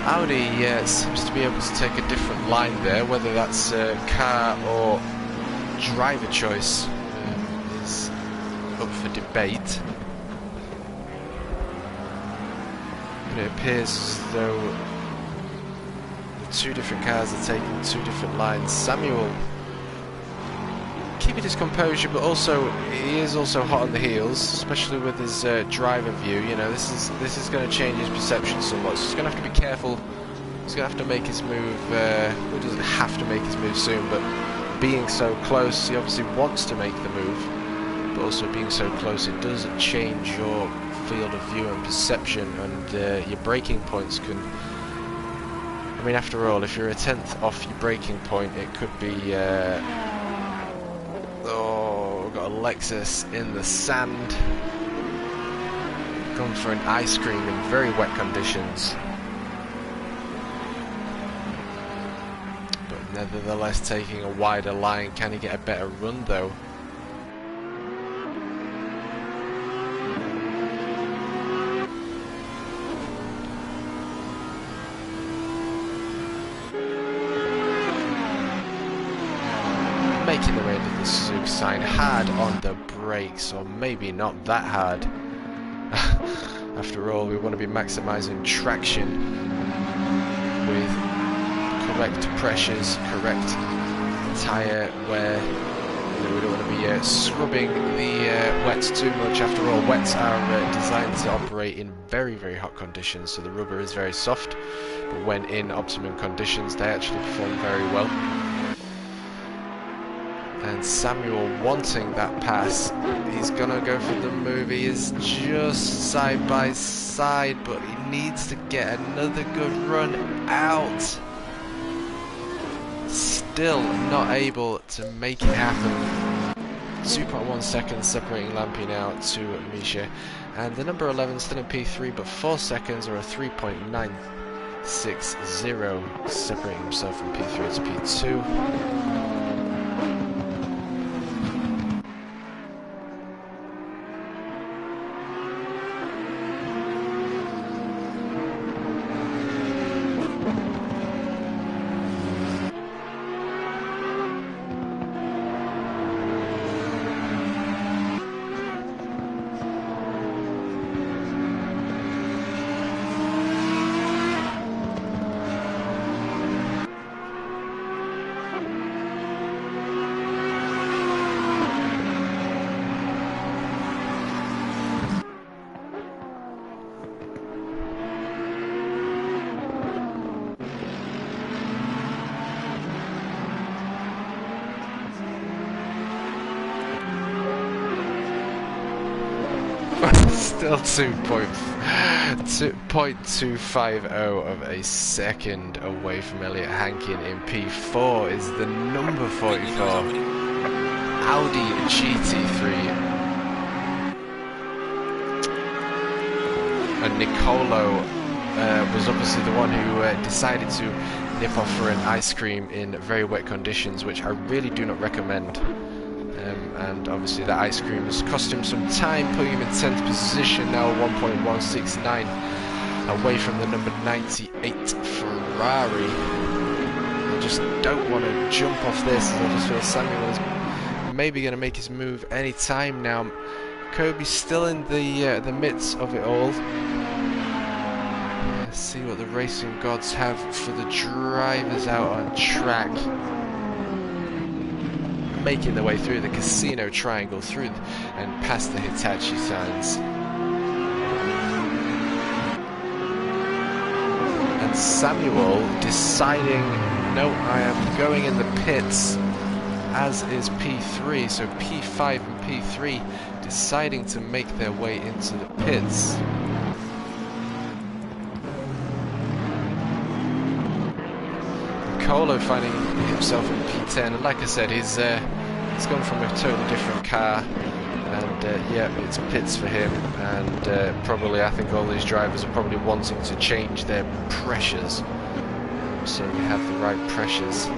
Audi seems to be able to take a different line there, whether that's car or driver choice is up for debate. But it appears as though the two different cars are taking two different lines. Samuel keeping his composure, but also he is also hot on the heels, especially with his driver view. You know, this is going to change his perception somewhat. So he's going to have to be careful. He's going to have to make his move. He doesn't have to make his move soon, but being so close, he obviously wants to make the move. But also being so close, it does change your field of view and perception, and your braking points can. I mean, after all, if you're a tenth off your braking point, it could be. Oh, we've got a Lexus in the sand. Gone for an ice cream in very wet conditions. But nevertheless, taking a wider line. Can he get a better run though? Making the way into the Suzuka sign, hard on the brakes, or maybe not that hard. After all, we want to be maximising traction with correct pressures, correct tyre wear. We don't want to be scrubbing the wets too much. After all, wets are designed to operate in very, very hot conditions, so the rubber is very soft, but when in optimum conditions, they actually perform very well. And Samuel wanting that pass, he's gonna go for the move. He is just side by side, but he needs to get another good run out. Still not able to make it happen. 2.1 seconds separating Lampi now to Misha. And the number 11 still in P3, but 4 seconds or a 3.960 separating himself from P3 to P2. Still 2.250 of a second away from Elliot Hankin. In P4 is the number 44 Audi GT3. And Nicolo was obviously the one who decided to nip off for an ice cream in very wet conditions, which I really do not recommend. And obviously that ice cream has cost him some time, putting him in 10th position now, 1.169 away from the number 98 Ferrari. I just don't want to jump off this, as I just feel Samuel is maybe going to make his move any time now. Kobe's still in the midst of it all. Let's see what the racing gods have for the drivers out on track. Making their way through the casino triangle through and past the Hitachi signs. And Samuel deciding, no, I am going in the pits, as is P3. So P5 and P3 deciding to make their way into the pits. Colo finding himself in P10, and like I said, he's gone from a totally different car, and yeah, it's pits for him, and probably I think all these drivers are probably wanting to change their pressures, so we have the right pressures.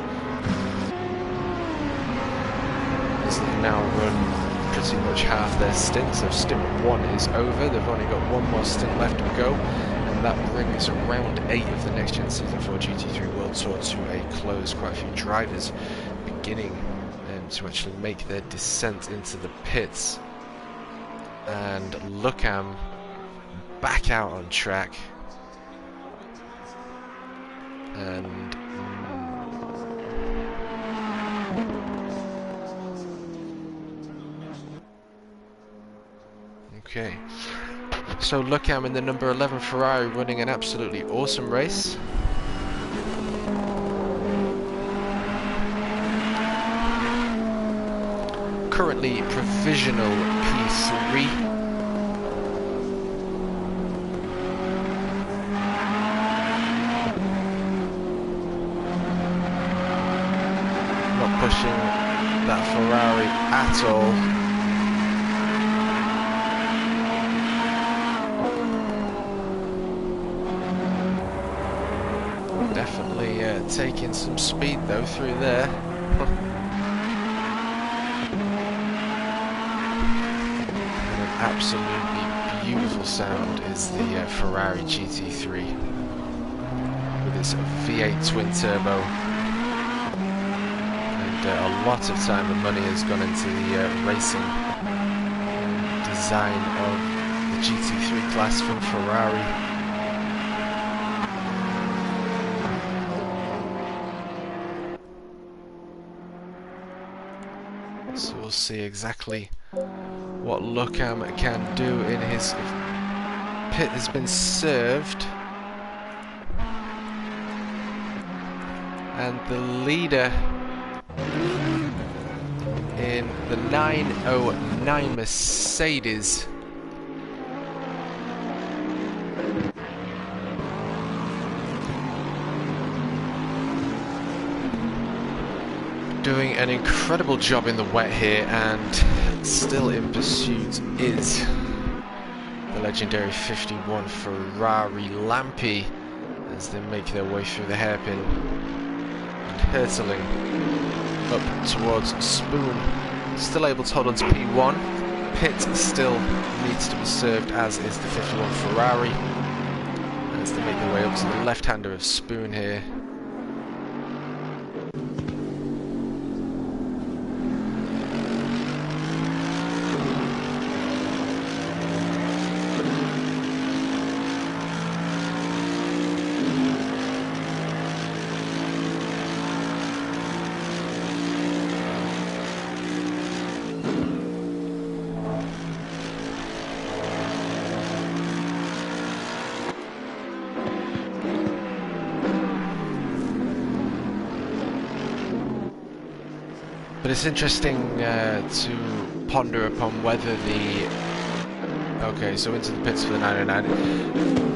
As they've now run pretty much half their stint, so stint 1 is over, they've only got one more stint left to go. That brings round 8 of the Next Gen Season 4 GT3 World Tour to a close. Quite a few drivers beginning to actually make their descent into the pits. And Luckham back out on track. And okay. So Luckham in the number 11 Ferrari running an absolutely awesome race. Currently provisional P3. Not pushing that Ferrari at all. Definitely taking some speed though through there. And an absolutely beautiful sound is the Ferrari GT3 with its V8 twin turbo. And a lot of time and money has gone into the racing design of the GT3 class from Ferrari. So we'll see exactly what Luckham can do in his pit. Has been served, and the leader in the 909 Mercedes doing an incredible job in the wet here, and still in pursuit is the legendary 51 Ferrari Lampi as they make their way through the hairpin and hurtling up towards Spoon. Still able to hold on to P1. Pit still needs to be served, as is the 51 Ferrari, as they make their way up to the left-hander of Spoon here. But it's interesting to ponder upon whether the... Okay, so into the pits for the 909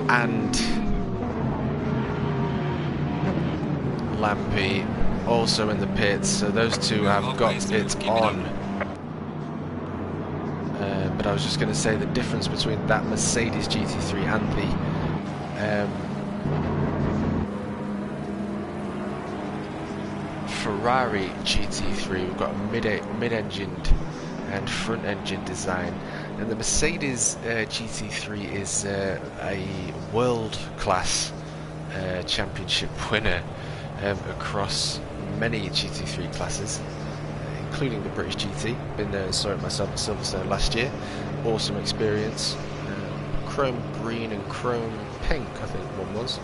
and Lampi also in the pits, so those two have got it on. But I was just going to say the difference between that Mercedes GT3 and the Ferrari GT3, we've got a mid-engined and front-engine design, and the Mercedes GT3 is a world-class championship winner across many GT3 classes, including the British GT. Been there and saw it myself at Silverstone last year. Awesome experience. Chrome green and chrome pink, I think one was.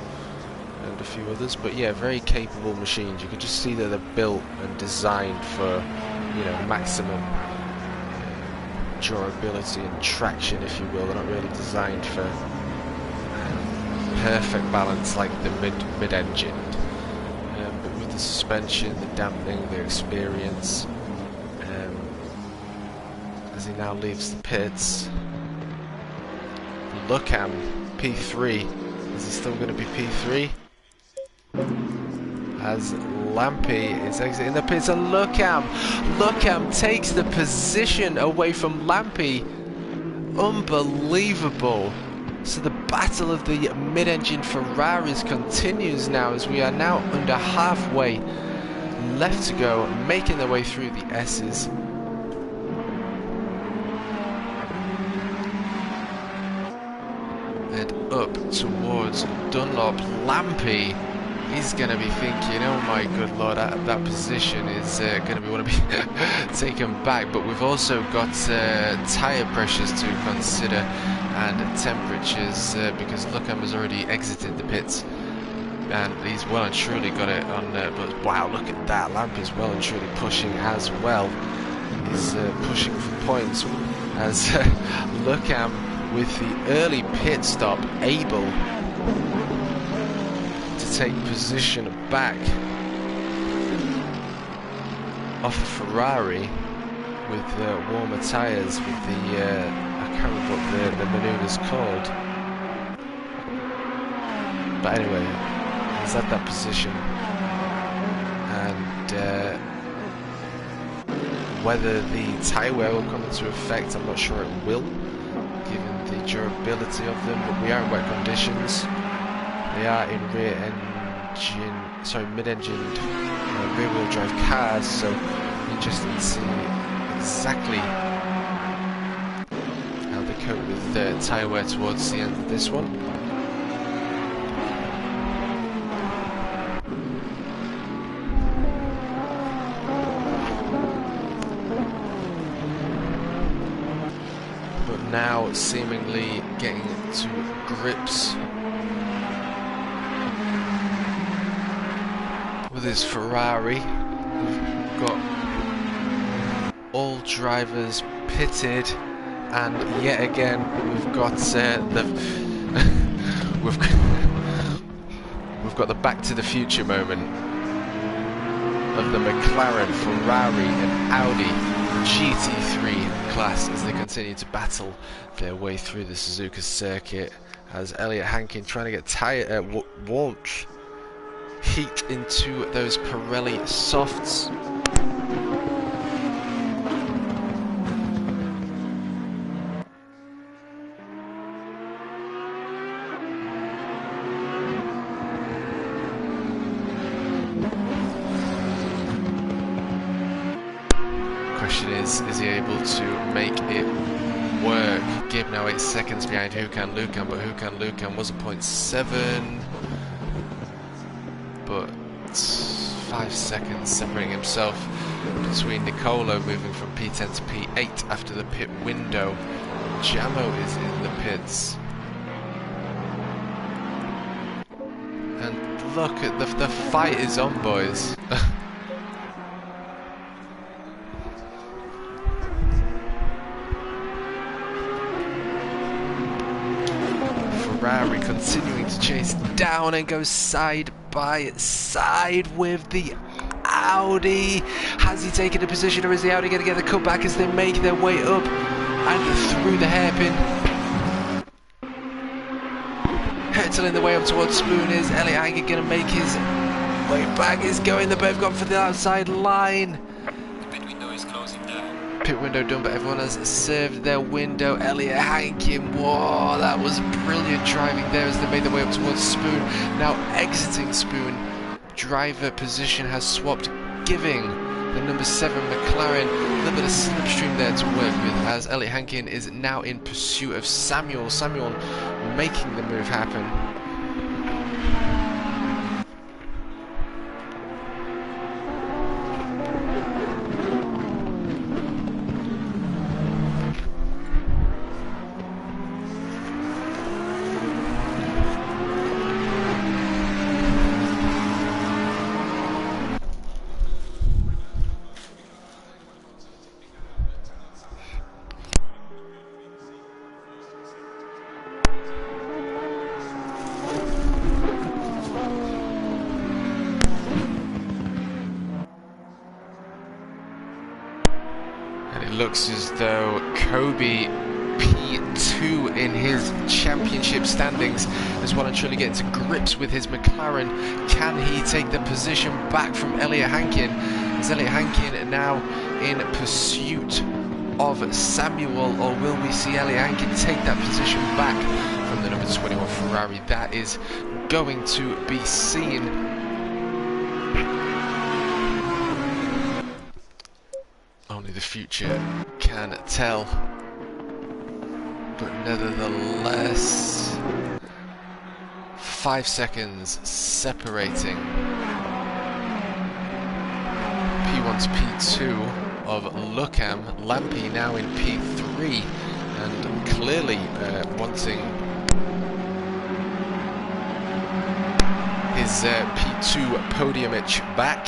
And a few others, but yeah, very capable machines. You can just see that they're built and designed for, you know, maximum durability and traction, if you will. They're not really designed for perfect balance like the mid-engine. But with the suspension, the damping, the experience, as he now leaves the pits, Lucam P3. Is he still going to be P3? As Lampi is exiting the pits, and Lucam takes the position away from Lampi. Unbelievable. So the battle of the mid-engine Ferraris continues now, as we are now under halfway left to go, making their way through the S's. And up towards Dunlop. Lampi, he's going to be thinking, oh my good lord, that position is going to be want to be taken back. But we've also got tyre pressures to consider and temperatures, because Lucam has already exited the pits and he's well and truly got it on. But wow, look at that, Lampi's well and truly pushing as well. He's pushing for points as Lucam, with the early pit stop, able to take position back off the Ferrari with warmer tyres, with the I can't remember what the manoeuvre's called, but anyway, he's at that position, and whether the tyre wear will come into effect, I'm not sure it will, given the durability of them. But we are in wet conditions. They are in mid-engined rear-wheel drive cars, so interesting to see exactly how they cope with tyre wear towards the end of this one. But now seemingly getting to grips with his Ferrari. We've got all drivers pitted, and yet again we've got we've got the Back to the Future moment of the McLaren, Ferrari and Audi GT3 class as they continue to battle their way through the Suzuka circuit, as Elliot Hankin trying to get warmth, heat into those Pirelli softs. work. Gibb now 8 seconds behind Hukan Lukan, but Hukan Lukan was a 0.7, but 5 seconds separating himself between Nicolo, moving from P10 to P8 after the pit window. Jamo is in the pits. And look at the fight is on, boys. Ferrari continuing to chase down and go side by side with the Audi. Has he taken a position, or is the Audi going to get the cutback as they make their way up and through the hairpin? Hurtling the way up towards Spoon. Is Elliot Hankey going to make his way back? Is going, the both gone for the outside line. The pit window is closing down. Pit window done, but everyone has served their window. Elliot Hankey, whoa, that was brilliant driving there as they made their way up towards Spoon. Now exiting Spoon, driver position has swapped, giving the number 7 McLaren a little bit of slipstream there to work with, as Elliot Hankin is now in pursuit of Samuel. Samuel making the move happen. Looks as though Kobe P2 in his championship standings is well and truly getting to grips with his McLaren. Can he take the position back from Elliot Hankin? Is Elliot Hankin now in pursuit of Samuel, or will we see Elliot Hankin take that position back from the number 21 Ferrari? That is going to be seen. Only the future can tell, but nevertheless, 5 seconds separating P1 to P2 of Lucam. Lampy now in P3 and clearly wanting his P2 podium itch back.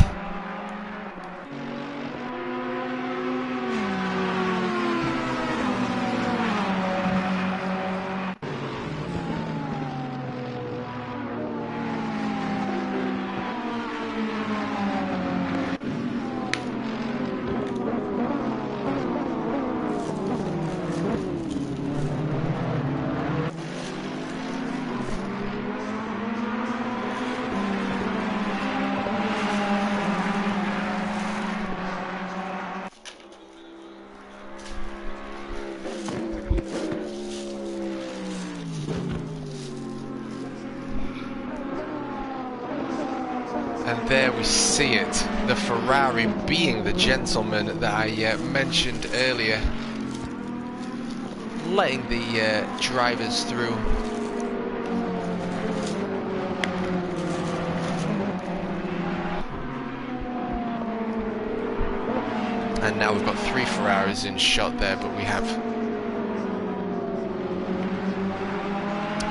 And there we see it, the Ferrari being the gentleman that I mentioned earlier, letting the drivers through. And now we've got 3 Ferraris in shot there, but we have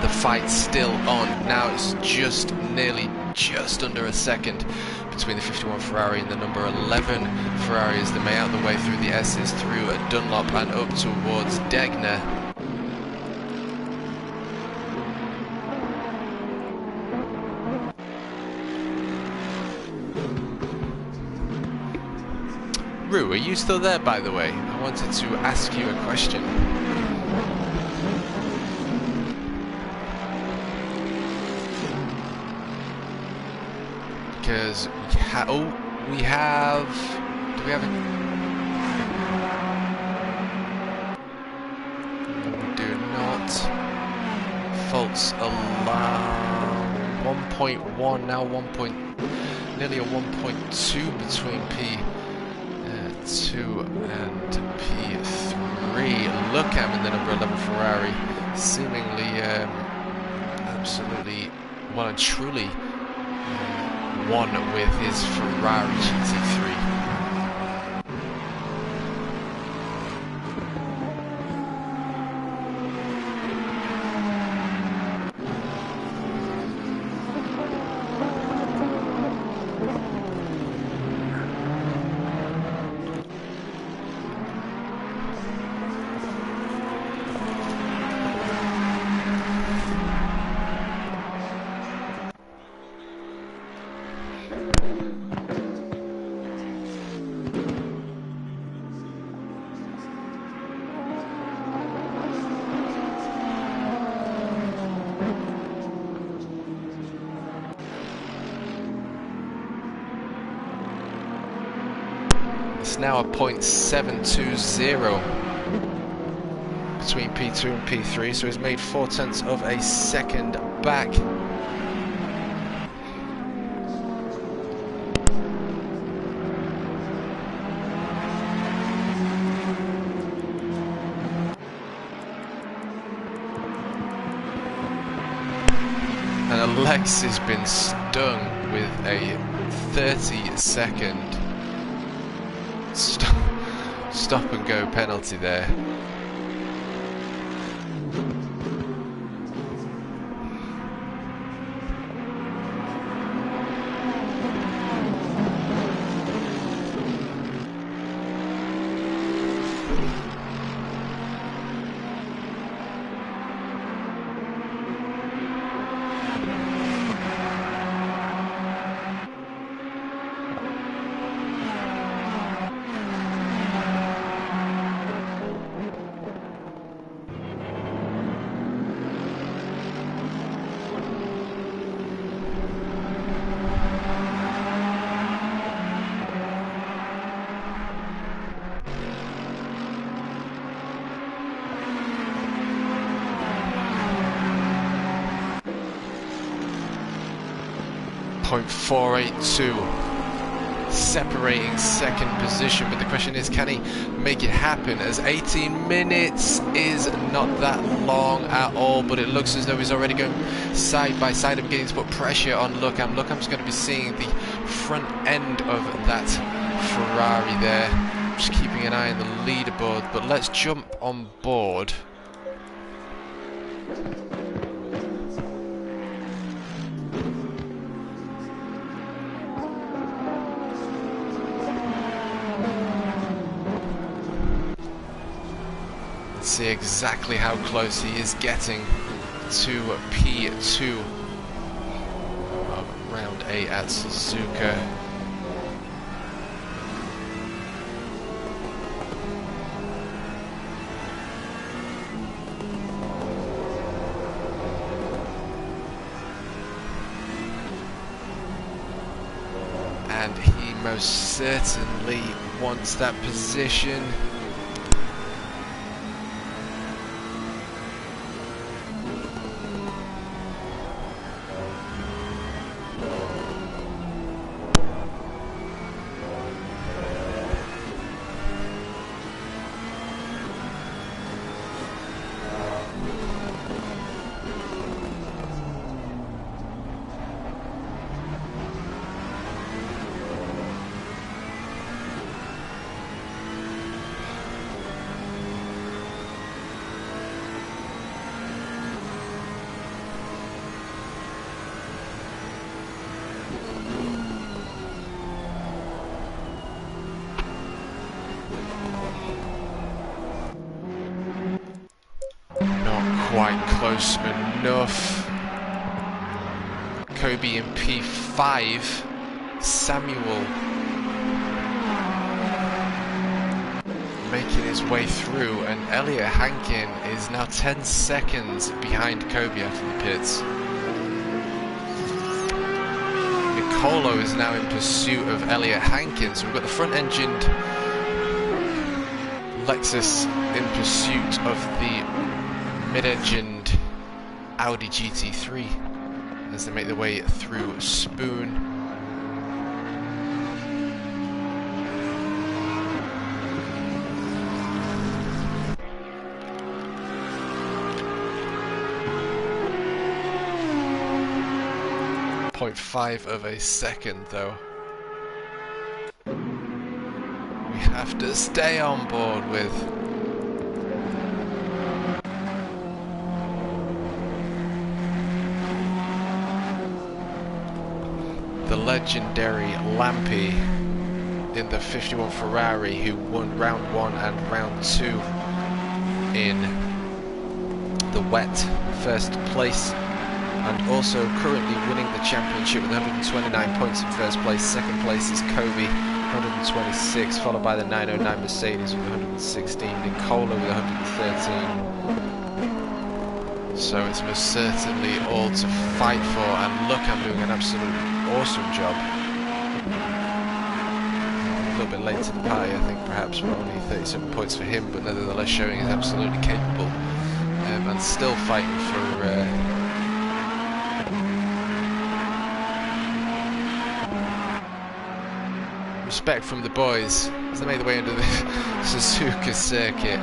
the fight still on. Now it's just under a second between the 51 Ferrari and the number 11 Ferrari as they make out the way through the S's, through Dunlop and up towards Degner. Rue, are you still there, by the way? I wanted to ask you a question. Because we have, do we have a, we do not, false alarm, 1.1, now nearly a 1.2 between P2 and P3. Luckham in the number 11 Ferrari, seemingly absolutely well and truly won with his Ferrari GT3. It's now a 0.720 between P2 and P3, so he's made 0.4 of a second back. And Alex has been stung with a 30-second stop and go penalty there. .482 separating second position, but the question is, can he make it happen, as 18 minutes is not that long at all, but it looks as though he's already going side by side and beginning to put pressure on Luckham. Luckham's going to be seeing the front end of that Ferrari there, just keeping an eye on the leaderboard, but let's jump on board. See exactly how close he is getting to P2 of round 8 at Suzuka. And he most certainly wants that position. Quite close enough. Kobe in P5. Samuel making his way through, and Elliot Hankin is now 10 seconds behind Kobe after the pits. Nicolo is now in pursuit of Elliot Hankin, so we've got the front-engined Lexus in pursuit of the mid-engined Audi GT3 as they make their way through Spoon. 0.5 of a second though. We have to stay on board with. The legendary Lampi in the 51 Ferrari, who won round 1 and round 2 in the wet first place, and also currently winning the championship with 129 points in first place. Second place is Kobe, 126, followed by the 909 Mercedes with 116, Nicola with 113. So it's most certainly all to fight for, and look, I'm doing an absolutely awesome job. A little bit late to the party, I think, perhaps, but only 37 points for him, but nevertheless showing he's absolutely capable, and still fighting for respect from the boys as they make their way into the Suzuka circuit.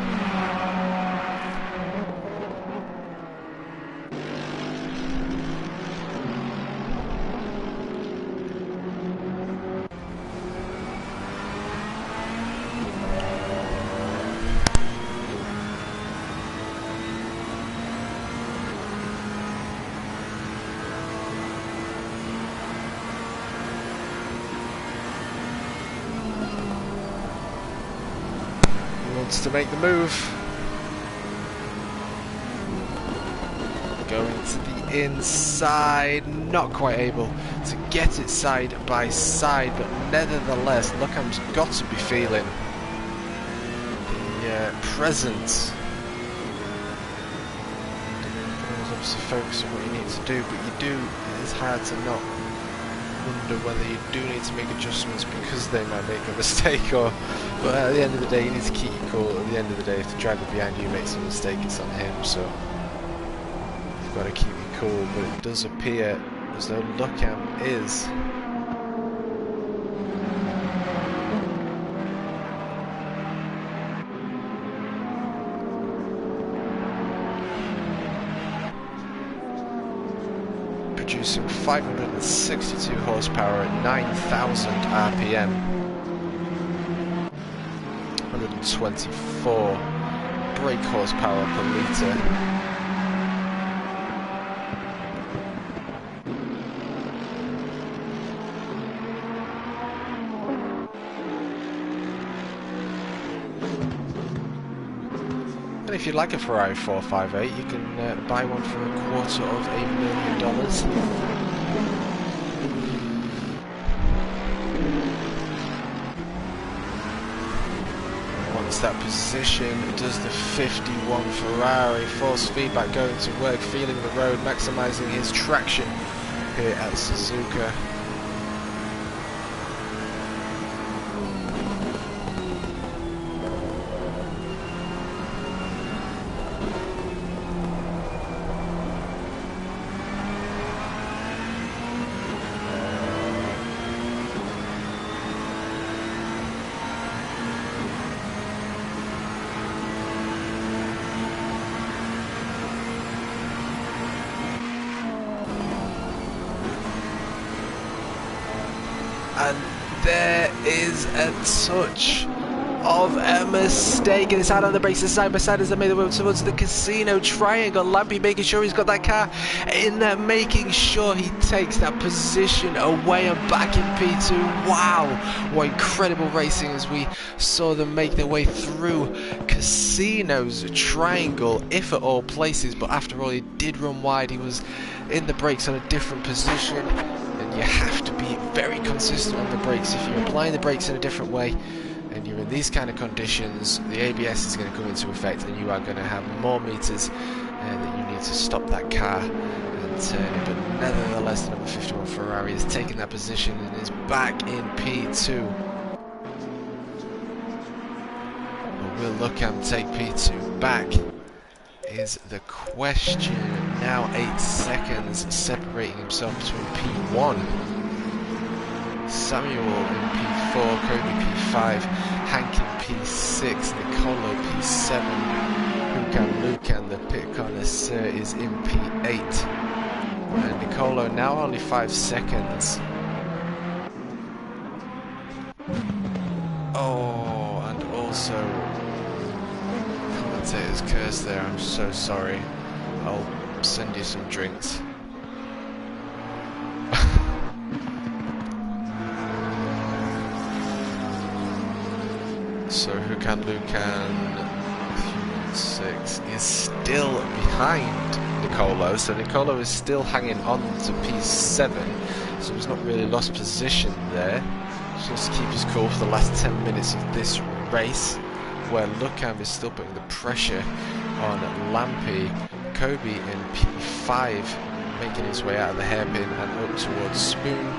To make the move, going to the inside, not quite able to get it side by side, but nevertheless Lookham's got to be feeling the presence. Obviously focus on what you need to do, but it's hard to not wonder whether you do need to make adjustments because they might make a mistake, or but at the end of the day you need to keep your cool. At the end of the day, if the driver behind you makes a mistake, it's on him, so you've got to keep your cool. But it does appear as though Lookham is producing 562 horsepower at 9,000 RPM, 124 brake horsepower per litre. And if you'd like a Ferrari 458, you can buy one for $250,000. Once that position, does the 51 Ferrari, force feedback going to work, feeling the road, maximising his traction here at Suzuka. And there is a touch of a mistake, and it's out on the brakes side by side as they made the way towards the casino triangle. Lampi making sure he's got that car in there, making sure he takes that position away and back in P2. Wow, what incredible racing as we saw them make their way through casino's triangle, if at all places, but after all he did run wide. He was in the brakes on a different position, and you have to be very consistent on the brakes. If you're applying the brakes in a different way and you're in these kind of conditions, the ABS is going to come into effect and you are going to have more meters that you need to stop that car and turn it. But nevertheless, the number 51 Ferrari has taken that position and is back in P2. But will Lookham take P2 back is the question. Now 8 seconds separating himself between P1, Samuel in P4, Kobe P5, Hank in P6, Nicolo P7, Lucan the pit connoisseur is in P8. And Nicolo now only 5 seconds. Oh, and also Commentator's curse there. I'm so sorry. I'll send you some drinks. So Lucan 6 is still behind Nicolo, so Nicolo is still hanging on to P7, so he's not really lost position there. Just to keep his cool for the last 10 minutes of this race, where Lucan is still putting the pressure on Lampy. Kobe in P5 making his way out of the hairpin and up towards Spoon.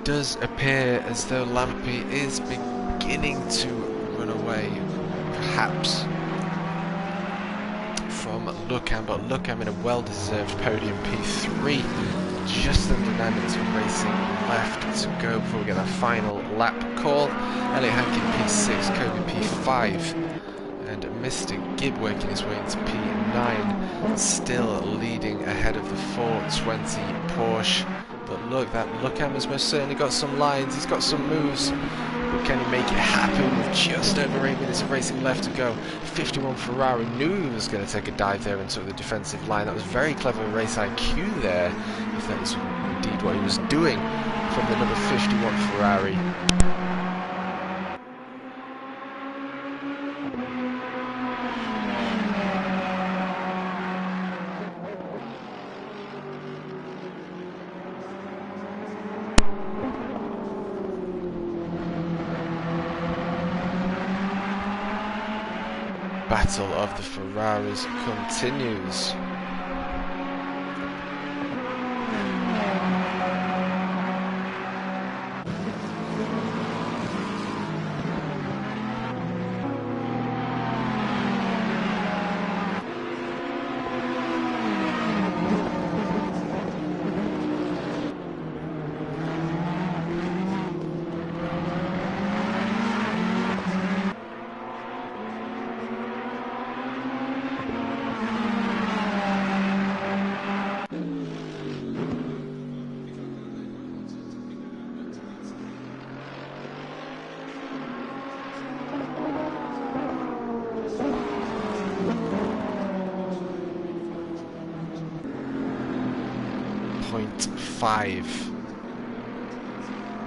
Does appear as though Lampy is beginning to run away, perhaps, from Lucan, but Lucan in a well-deserved podium P3. Just under 9 minutes of racing left to go before we get that final lap call. Elliot Hankin P6, Kobe P5, and Mr. Gibb working his way into P9, still leading ahead of the 420 Porsche. But look, that Lucan has most certainly got some lines, he's got some moves. But can he make it happen with just over 8 minutes of racing left to go? 51 Ferrari knew he was going to take a dive there and took the defensive line. That was very clever race IQ there, if that was indeed what he was doing from the number 51 Ferrari. Battle of the Ferraris continues.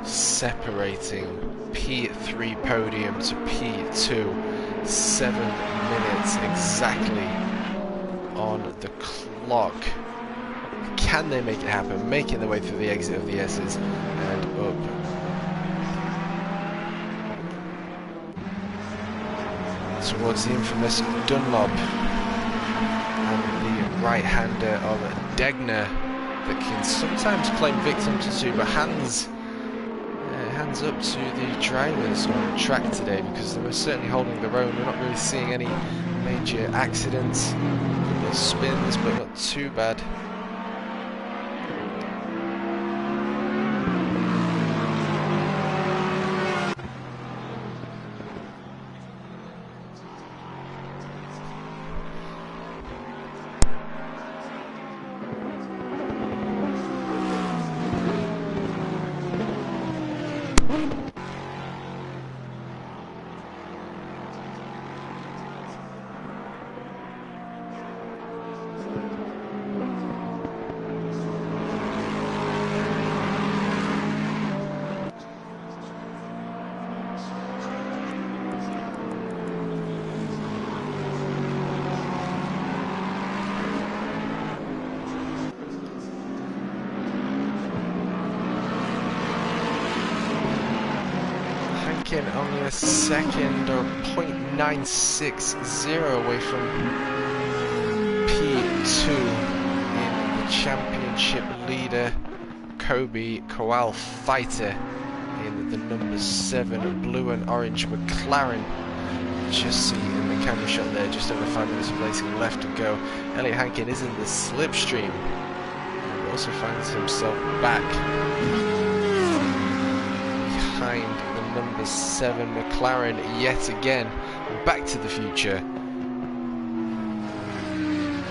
Separating P3 podium to P2, 7 minutes exactly on the clock. Can they make it happen? Making their way through the exit of the S's and up towards the infamous Dunlop and the right-hander of Degner that can sometimes claim victim to two, but hands up to the drivers on track today, because they were certainly holding their own. We're not really seeing any major accidents, little spins, but not too bad. Hankin only a second or 0.960 away from P2 in the championship leader Kobe Kowal Fighter in the number 7 blue and orange McLaren. Just see in the camera shot there, just over 5 minutes of racing left to go. Elliot Hankin is in the slipstream and also finds himself back behind the number 7 McLaren yet again. Back to the Future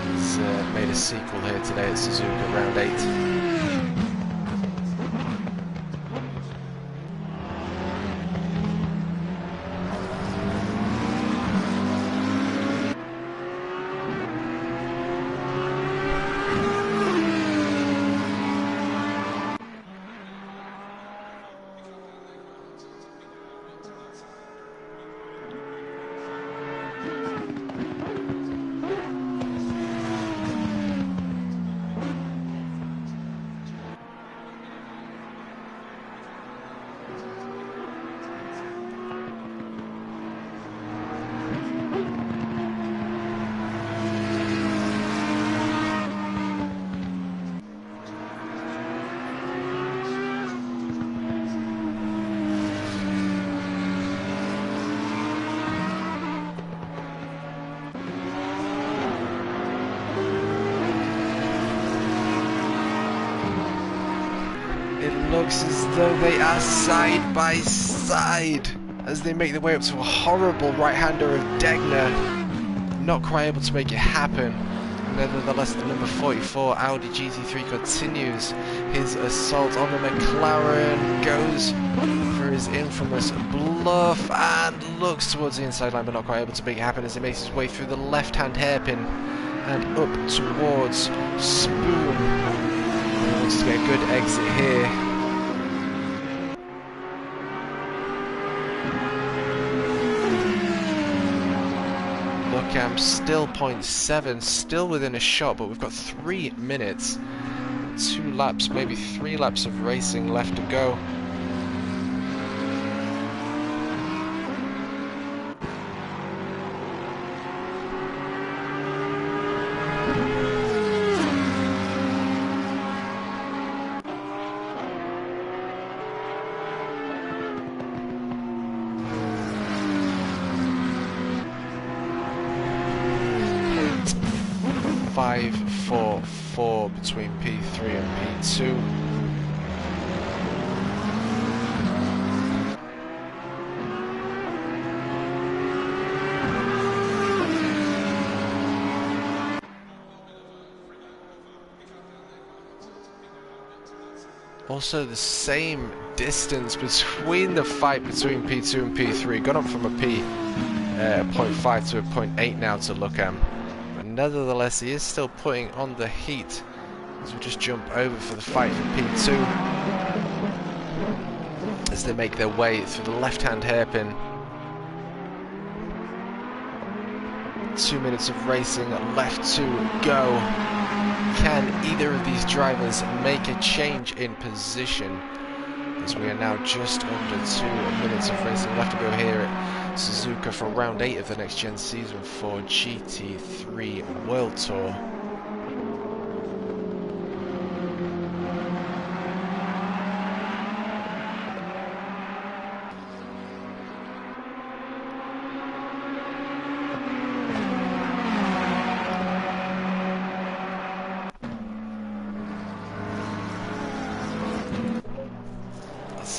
has made a sequel here today at Suzuka round 8. It looks as though they are side by side as they make their way up to a horrible right-hander of Degner. Not quite able to make it happen. Nevertheless, the number 44 Audi GT3 continues his assault on the McLaren, goes for his infamous bluff and looks towards the inside line, but not quite able to make it happen as he makes his way through the left-hand hairpin and up towards Spoon. He wants to get a good exit here. Lookam still 0.7, still within a shot, but we've got 3 minutes, 2 laps, maybe 3 laps of racing left to go. .544 between P3 and P2. Also the same distance between the fight between P2 and P3, gone up from a P.5 to a 0.8 now to Lookam. Nevertheless, he is still putting on the heat as we just jump over for the fight for P2 as they make their way through the left-hand hairpin. 2 minutes of racing left to go. Can either of these drivers make a change in position? As we are now just under 2 minutes of racing left to go here at Suzuka for round 8 of the Next Gen Season 4 GT3 World Tour.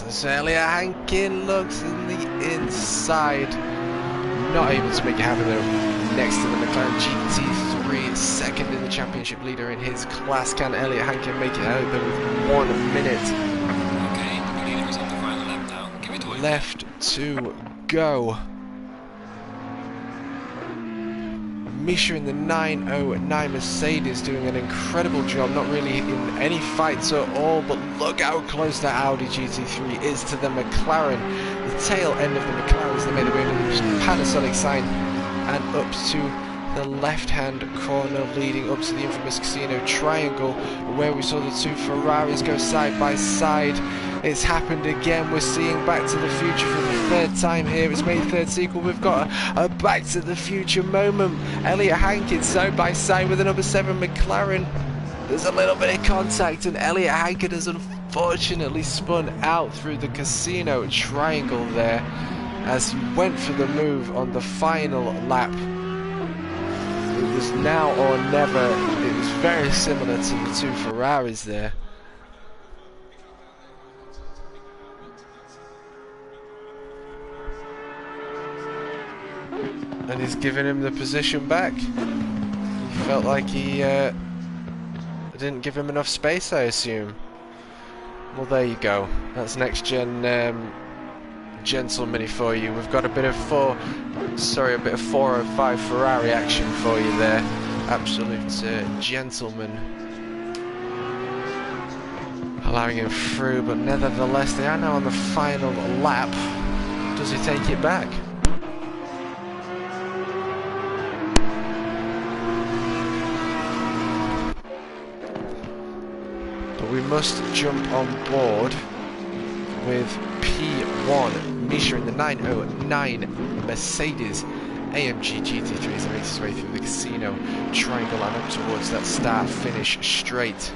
So Elliot Hankin looks in the inside, not able to make it happen though. Next to the McLaren GT3, second in the championship leader in his class. Can Elliot Hankin make it out there with 1 minute? Okay, the leader is on the final lap now. Give it away. Left to go. Misha in the 909 Mercedes doing an incredible job, not really in any fights at all, but look how close that Audi GT3 is to the McLaren. The tail end of the McLaren as they made their way under the Panasonic sign and up to the left-hand corner leading up to the infamous Casino Triangle, where we saw the two Ferraris go side by side. It's happened again. We're seeing Back to the Future for the third time here. It's May 3rd sequel. We've got a Back to the Future moment. Elliot Hankins side by side with the number 7 McLaren. There's a little bit of contact, and Elliot Hankins has unfortunately spun out through the Casino Triangle there as he went for the move on the final lap. It was now or never. It was very similar to the two Ferraris there. And he's giving him the position back. He felt like he didn't give him enough space, I assume. Well, there you go. That's next gen gentleman for you. We've got a bit of 405 Ferrari action for you there. Absolute gentleman. Allowing him through, but nevertheless, they are now on the final lap. Does he take it back? But we must jump on board with P1. Misha in the 909 Mercedes AMG GT3 as it makes its way through the Casino Triangle and up towards that start-finish straight.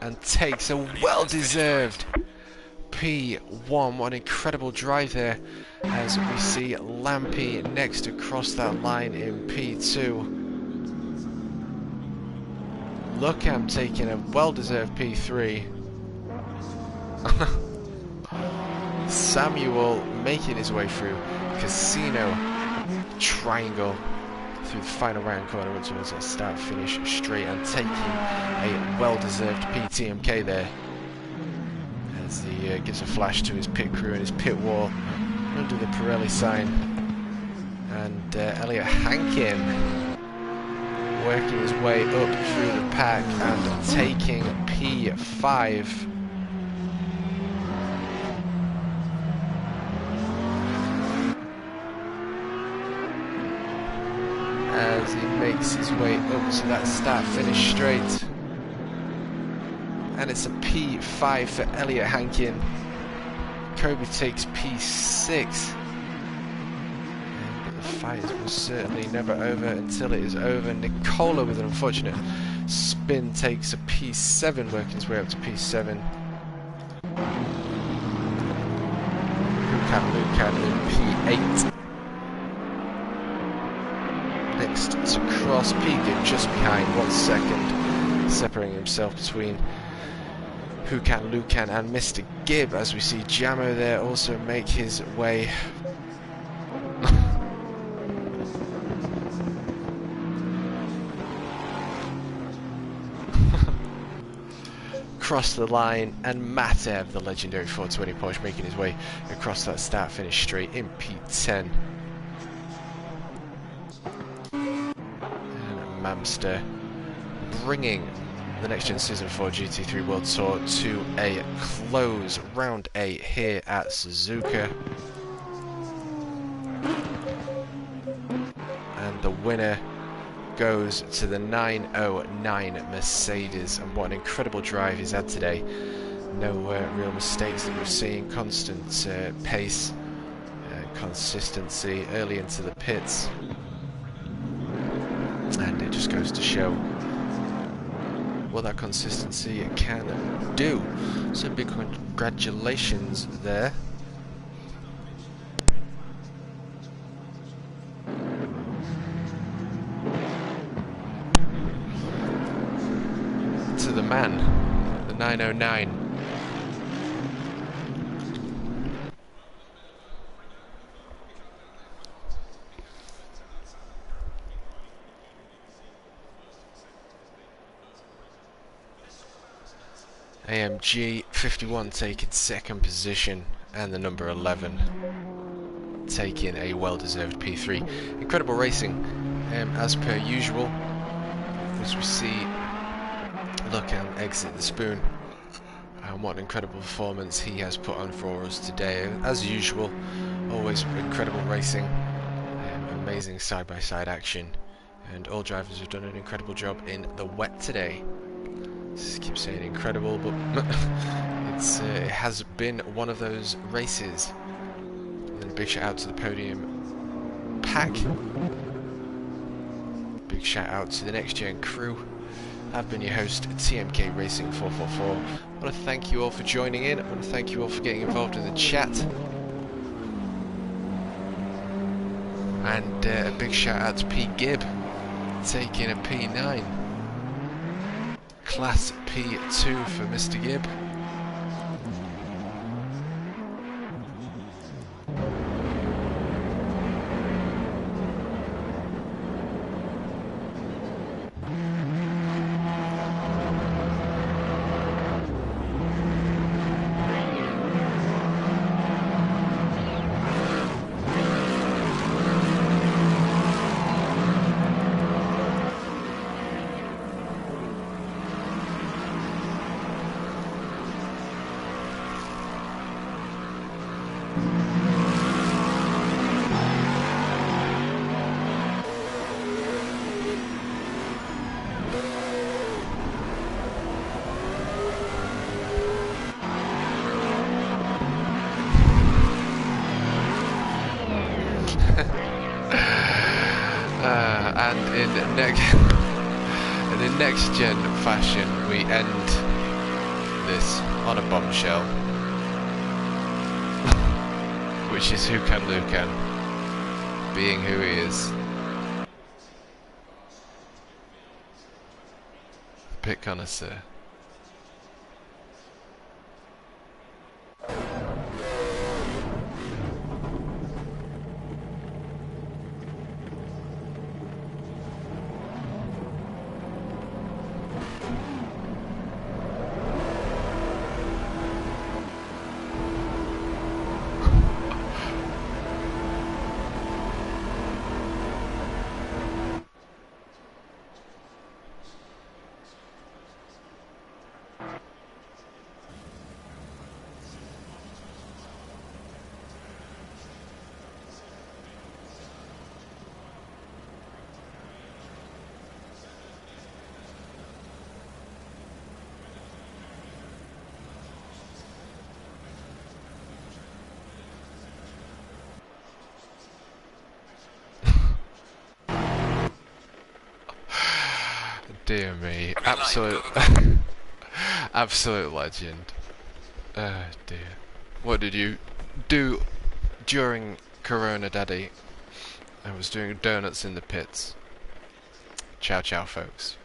And takes a well-deserved P1. What an incredible drive there, as we see Lampy next across that line in P2. Luckham taking a well-deserved P3. Samuel making his way through Casino Triangle through the final round corner up towards that start-finish straight and taking a well-deserved PTMK there, as he gives a flash to his pit crew and his pit wall under the Pirelli sign. And Elliot Hankin working his way up through the pack and taking P5. As he makes his way up to that start-finish straight. And it's a P5 for Elliot Hankin. Kobe takes P6. But the fight was certainly never over until it is over. Nicola with an unfortunate spin takes a P7, working his way up to P7. Lucan in P8. Next to cross, P-Gib just behind, 1 second, separating himself between Lucan and Mr. Gibb, as we see Jamo there also make his way across the line, and Matev, the legendary 420 Porsche, making his way across that start-finish straight in P10. Mamster bringing the Next Gen Season 4 GT3 World Tour to a close. Round 8 here at Suzuka. And the winner goes to the 909 Mercedes. And what an incredible drive he's had today. No real mistakes that we're seeing. Constant pace, consistency early into the pits. And it just goes to show what that consistency can do. So big congratulations there. To the man, the 909. AMG 51 taking 2nd position, and the number 11 taking a well-deserved P3. Incredible racing, as per usual, as we see Luckham exit the spoon And what an incredible performance he has put on for us today. As usual, always incredible racing, amazing side-by-side action, and all drivers have done an incredible job in the wet today. Just keep saying incredible, but it has been one of those races. And then big shout out to the podium pack. Big shout out to the NXTGEN crew. I've been your host, TMK Racing 444. I want to thank you all for joining in. I want to thank you all for getting involved in the chat. And a big shout out to P. Gibb, taking a P9. Class P2 for Mr. Gibb. And in next gen fashion, we end this on a bombshell, which is Hukan Lukan being who he is. Pit connoisseur. Dear me, absolute, absolute legend. Oh dear. What did you do during Corona, Daddy? I was doing donuts in the pits. Ciao, ciao, folks.